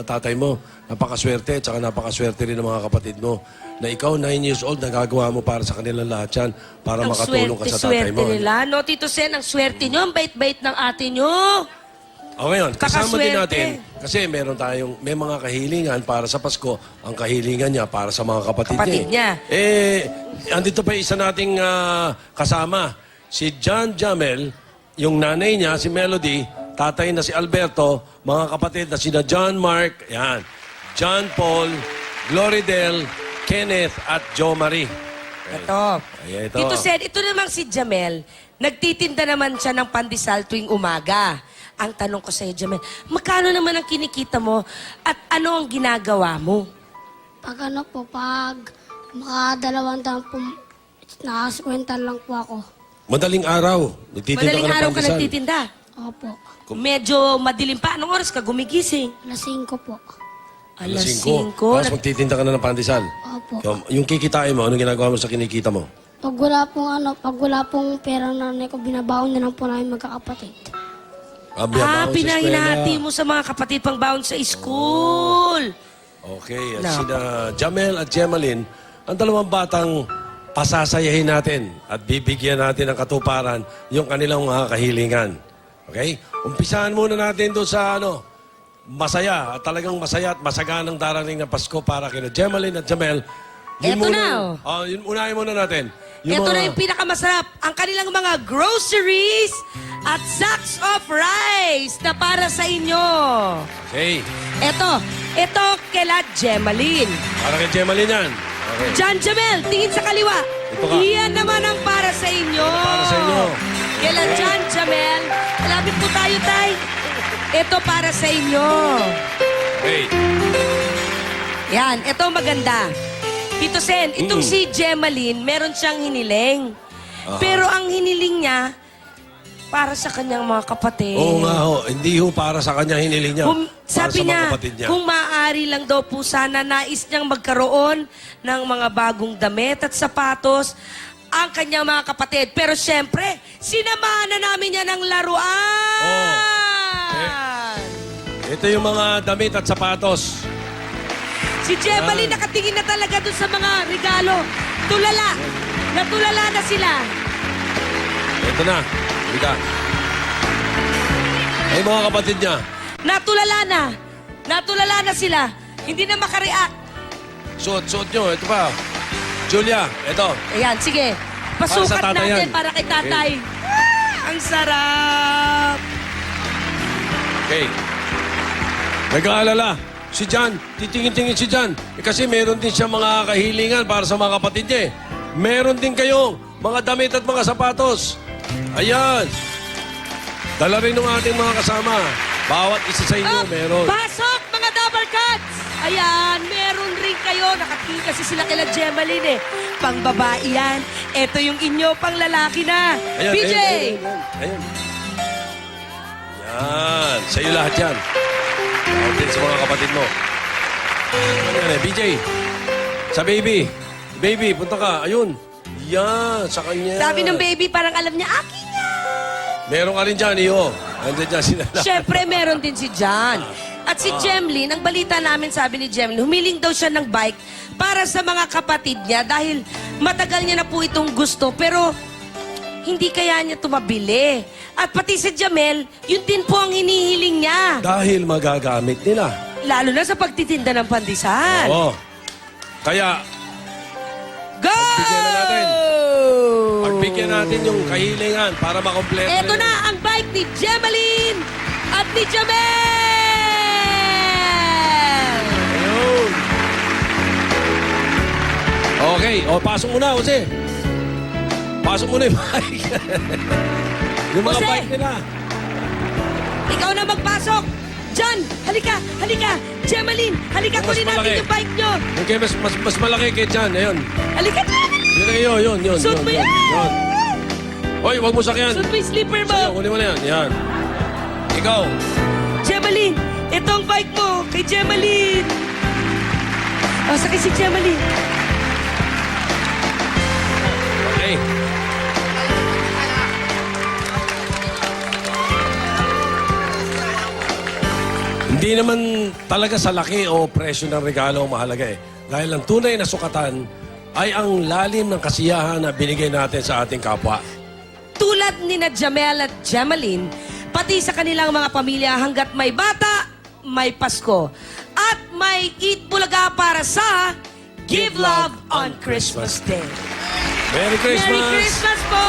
tatay mo. Napakaswerte, tsaka napakaswerte rin ng mga kapatid mo. Na ikaw, 9 years old, nagagawa mo para sa kanila lahat yan. Para makatulong ka sa tatay mo. Swerte nila. No, Tito Sen, ang swerte nyo, ang bait-bait ng ate nyo. O ngayon, kasama din Kakaswerte. natin, kasi may mga kahilingan para sa Pasko. Ang kahilingan niya para sa mga kapatid niya. Andito pa isa nating kasama, si John Jamel, yung nanay niya, si Melody, tatay na si Alberto, mga kapatid na sina John Mark, yan, John Paul, Gloridel, Kenneth, at Jo Marie. Ito. Ayan, ito. Tito Sen, ito namang si Jamel, nagtitinda naman siya ng pandesal tuwing umaga. Ang tanong ko sa iyo, Jamel, magkano naman ang kinikita mo at ano ang ginagawa mo? Pag makadalawang daan po, nakasukwentan lang po ako. Madaling araw, nagtitinda Madaling ka ng araw ka pandesal. nagtitinda. Opo. Medyo madilim pa. Anong oras ka gumigising? Alas 5 po. Alas 5. 5. Tapos magtitinda ka na ng pandesal. Opo. Yung kikitain mo, anong ginagawa mo sa kinikita mo? Pag wala pong pera ng nanay ko, binabaon na lang po namin magkakapatid. Pinahinahati mo sa mga kapatid pang baon sa school. Okay, at sina Jamel at Gemaline, ang dalawang batang pasasayahin natin at bibigyan natin ng katuparan yung kanilang mga kahilingan. Okay? Umpisahan muna natin doon sa masaya, at talagang masaya at masaganang darating na Pasko para kina Gemaline at Jamel. Eto na, Yun unahin muna natin. Ito na yung pinakamasarap. Ang kanilang mga groceries at sacks of rice na para sa inyo. Okay. Ito kila Gemaline. Para kay Gemaline yan. Okay. John Jamel, tingin sa kaliwa. Ito ka. Iyan naman ang para sa inyo. Para sa inyo. Kila John Jamel. Malapit po tayo, Tay. Ito para sa inyo. Okay. Yan, ito maganda. Tito Sen, itong si Gemaline, meron siyang hiniling. Pero ang hiniling niya, para sa kanyang mga kapatid. Oo nga ho, hindi ho para sa kanya hiniling niya. Sabi para sa mga niya, kapatid niya. kung maaari lang daw po sana, nais niyang magkaroon ng mga bagong damit at sapatos ang kanyang mga kapatid. Pero syempre, sinamahan na namin yan ng laruan. Ito yung mga damit at sapatos. Si Gemaline nakatingin na talaga dun sa mga regalo. Tulala. Natulala na sila. Ito na. Halika. Ay, mga kapatid niya. Natulala na. Natulala na sila. Hindi na makareact. Suot nyo. Ito pa. Julia, ito. Ayan, sige. Para sa Pasukat tatay natin yan. para kay tatay. Ang sarap. Okay. Nag-aalala. Si John, titingin-tingin si John. Kasi meron din siya mga kahilingan para sa mga kapatid niya. Meron din kayo mga damit at mga sapatos. Ayan. Dala rin ng ating mga kasama. Bawat isa sa inyo meron. Pasok, mga Dabber Cats! Ayan, meron rin kayo. Nakatingin kasi sila kila Gemaline eh. Pang babae yan. Ito yung inyo, pang lalaki na. Ayan, PJ! Ayan. Yan. Sa'yo lahat yan. Bawat din sa mga kapatid mo. Ayan eh, BJ. Sa baby. Baby, punta ka. Ayun. Yan, sa kanya. Sabi ng baby, parang alam niya, akin yan. Meron ka rin dyan, iyo. Andyan dyan sila. Siyempre, meron din si John. At si Gemaline, ang balita namin, sabi ni Gemaline, humiling daw siya ng bike para sa mga kapatid niya dahil matagal niya na po itong gusto. Pero hindi kaya niya tumabili. At pati si Jamel, yun din po ang hinihiling niya. Dahil magagamit nila. Lalo na sa pagtitinda ng pandesal. Oo. Kaya, Go! pagbigyan na natin. Pagbigyan natin yung kahilingan para makompleto. Ito na ang bike ni Gemaline at ni Jamel! Ayun. Okay, pasok muna, Jose. Pasok muna yung bike. Yung mga Jose! bike nila. Ikaw na magpasok! Jan, halika, halika. Gemaline, halika, Mas kunin natin malaki. yung bike nyo. Okay, mas malaki kay Jan. Ayun. Halika, Yun. Suot mo yan. Hoy, wag mo sakyan. Suot mo yung slipper mo. Sige, kunin mo na yan. Yan. Ikaw. Gemaline, ito ang bike mo kay Gemaline. O, sakay si Gemaline. Okay. Hindi naman talaga sa laki o presyo ng regalo ang mahalaga eh. Dahil ang tunay na sukatan ay ang lalim ng kasiyahan na binigay natin sa ating kapwa. Tulad ni na Jamel at Gemaline, pati sa kanilang mga pamilya hanggat may bata, may Pasko. At may Eat Bulaga para sa Give Love on Christmas Day. Merry Christmas! Merry Christmas po!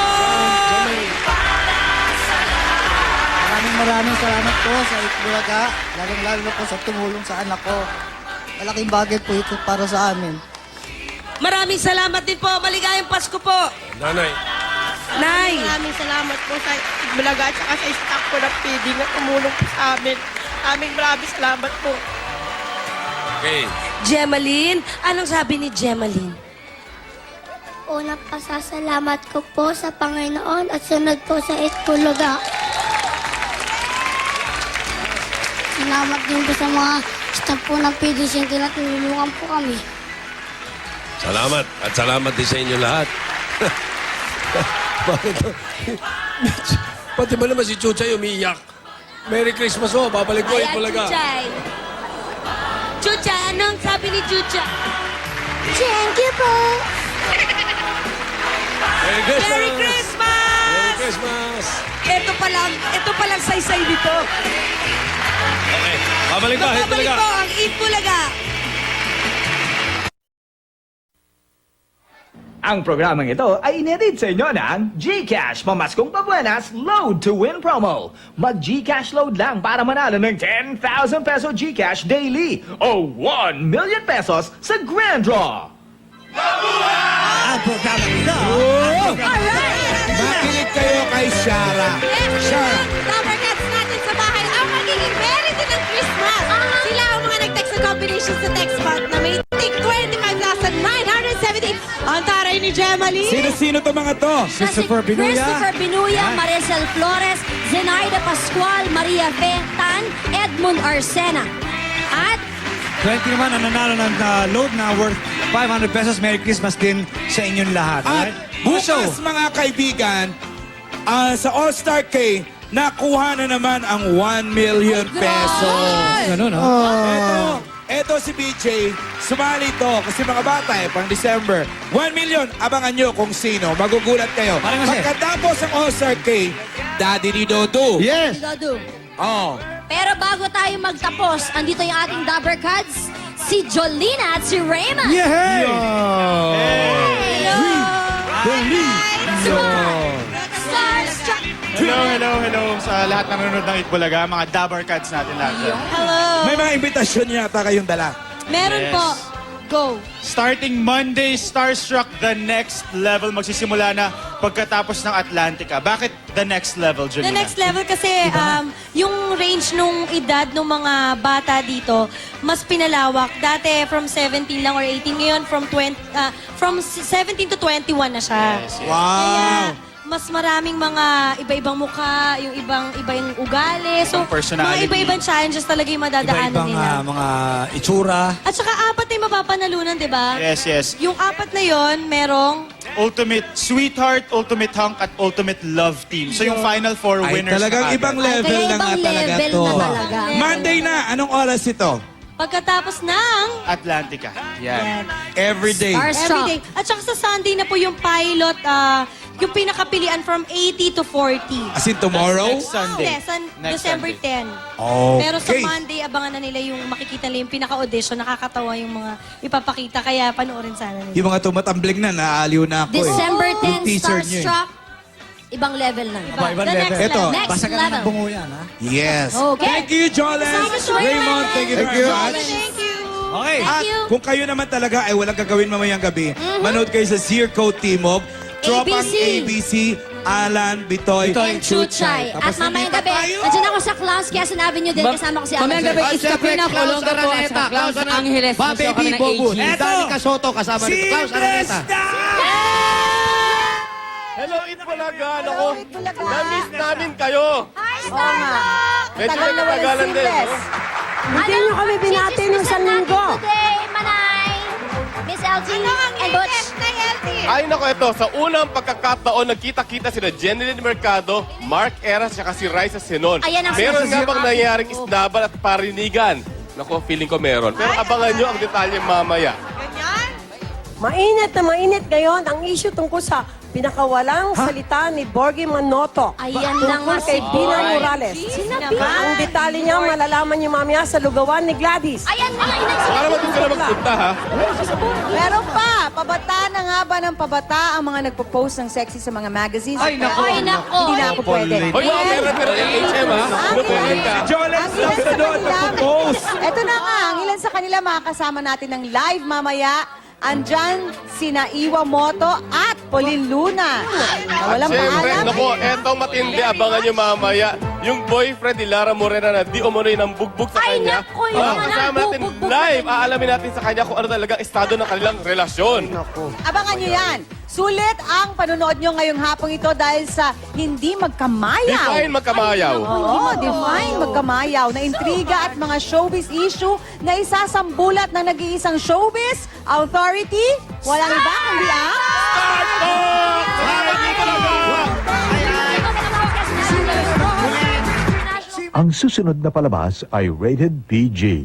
Maraming salamat po sa Itbulaga. Lalong-lalo na po sa tumulong sa anak ko. Malaking bagay po ito para sa amin. Maraming salamat din po. Maligayang Pasko po. Nanay. Nay. Maraming salamat po sa Itbulaga at saka sa staff ko ng feeding na tumulong po sa amin. Maraming salamat po. Okay. Gemaline, anong sabi ni Gemaline? Una pasasalamat ko po sa Panginoon at sunod po sa Itbulaga. Salamat din po sa mga staff po ng PDC na tinulungan po kami. Salamat. At salamat din sa inyo lahat. Bakit? Pati ba naman si Chuchay umiiyak? Merry Christmas po. Babalik ko. Ayan, Itbulaga. Chuchay. Chuchay, anong sabi ni Chuchay? Thank you po! Merry Christmas! Merry Christmas! Merry Christmas! Ito palang saysay nito. Okay. Babalik ba? Babalik Itbulaga. po ang Itbulaga. Ang programang ito ay inedit sa inyo ng GCash Pamaskong Pabuenas Load to Win Promo. Mag-GCash load lang para manalo ng 10,000 peso GCash daily o 1 million pesos sa Grand Draw. Ang programang ito. Makinig kayo kay Shara. Shara. Dabarkats natin sa bahay ang magiging meron din ng Christmas. Sila ang mga nag-text sa combination sa text bot na may tig 25,970. Ang taray ni Gemaline. Sino-sino to mga to? Christopher Binuya. Christopher Binuya, Maricel Flores, Zenaida Pascual, Maria V. Tan, Edmund Arsena. At 20 naman ang nanalo ng load na worth 500 pesos. Merry Christmas din sa inyong lahat. At bukas mga kaibigan, sa All-Star K, nakuha na naman ang 1 million pesos. Ganun, no? Eto si BJ, sumali to kasi mga bata pang December. 1 million, abangan nyo kung sino. Magugulat kayo. Pagkatapos ang All-Star K, Daddy ni Dodo. Yes! Dodo. Oh. Pero bago tayo magtapos, andito yung ating Dabarkads, si Jolina at si Raymond. Yay! Hello sa lahat ng nanonood ng Itbulaga, mga Dabarkads natin lahat. Hello. May mga imbitasyon yata kayong dala. Meron Yes. po. Go. Starting Monday, Starstruck The Next Level. Magsisimula na pagkatapos ng Atlantica. Bakit The Next Level, The Jolina? next level kasi yung range nung edad ng mga bata dito mas pinalawak. Dati from 17 lang or 18, ngayon from 17 to 21 na siya. Wow! Kaya mas maraming mga iba-ibang mukha, yung iba yung ugali. So, Ibang personality. mga iba-ibang challenges talaga yung madadaanan Iba-ibang nila. mga itsura. At saka apat na yung mapapanalunan, di ba? Yes. Yung apat na yon merong Ultimate Sweetheart, Ultimate Hunk, at Ultimate Love Team. So yung Final Four Ay, winners talagang na agad. ibang level Kaya na nga ibang talaga level to. na talaga. Monday na, anong oras ito? pagkatapos ng Atlantica. Yan. Every day. Everyday. At saka sa Sunday na po yung pilot, yung pinakapilian from 80 to 40. As in tomorrow? Next Sunday. Next December Sunday. 10. Pero sa Okay. Monday, abangan na nila yung makikita nila yung pinaka-audition. Nakakatawa yung mga ipapakita. Kaya panoorin sana nila. Yung mga tumatambling na, naaaliw na ako December Yung 10, teaser niya eh. Starstruck. Ibang level na. Ibang The level. next Ito. level. Next Basta ka level. ng bungo yan, ha? Yes. Okay. Thank you, Jolen. Raymond, thank you very much. Thank you. Okay. At kung kayo naman talaga ay walang gagawin mamayang gabi, manood kayo sa Zirco Timog, Tropang ABC. ABC, Alan, Bitoy, And Chuchay. At mamayang gabi, nandiyan ako sa Klaus, kaya sinabi nyo din, kasama ko si Alan. Mamayang gabi, Iskapina, Klaus Araneta, Klaus Angeles, Baby Bobo, Dani Casoto, kasama nito, Klaus Araneta. Hello, Itbulaga! Ako, na-miss namin kayo! Oo nga. Medyo nagkatagalan din. no? Hindi nyo kami binati nung sa linggo. Today, Manay, Miss LG, and Butch. Ay nako, ito, sa unang pagkakataon, nagkita-kita sila Jeneline Mercado, Mark Eras, at si Raisa Senon. Ayan ang Meron sinasabi nga bang ko. nangyaring isnaban at parinigan? Nako, feeling ko meron. Pero abangan nyo ang detalye mamaya. Mainit na mainit ngayon ang issue tungkol sa pinakawalang salita ni Borgie Manoto. Ayan na tungkol nga kay si Bina Borgie. Morales. Sinabi. Ang detalye niya malalaman niyo mamaya sa lugawan ni Gladys. Ayan na, Para naman sila magpunta, ha? Meron pa, pabata na nga ba ng pabata ang mga nagpo-post ng sexy sa mga magazines? Ay, nako. Ay, nako. Hindi na ako pwede. Hoy, mga pero LHM, ha? Mapunin ka. Jolen Ang ilan sa sunod kanila, nagpo-post. eto na nga, ang ilan sa kanila makakasama natin ng live mamaya. Andyan sina Iwa Moto at Pauline Luna. Na walang Siyempre, paalam. nako, etong matindi, abangan nyo mamaya. Yung boyfriend ni Lara Morena na di umano'y ng bugbog sa Ay, kanya. nako, yung mga Kasama natin nambubugbog live. na Aalamin natin sa kanya kung ano talagang estado ng kanilang relasyon. Abangan nyo yan. Sulit ang panonood nyo ngayong hapong ito dahil sa hindi magkamayaw. Define magkamayaw. Oo, define magkamayaw na intriga at mga showbiz issue na isasambulat ng nag-iisang showbiz authority. Walang iba kundi ang... Ang susunod na palabas ay rated PG.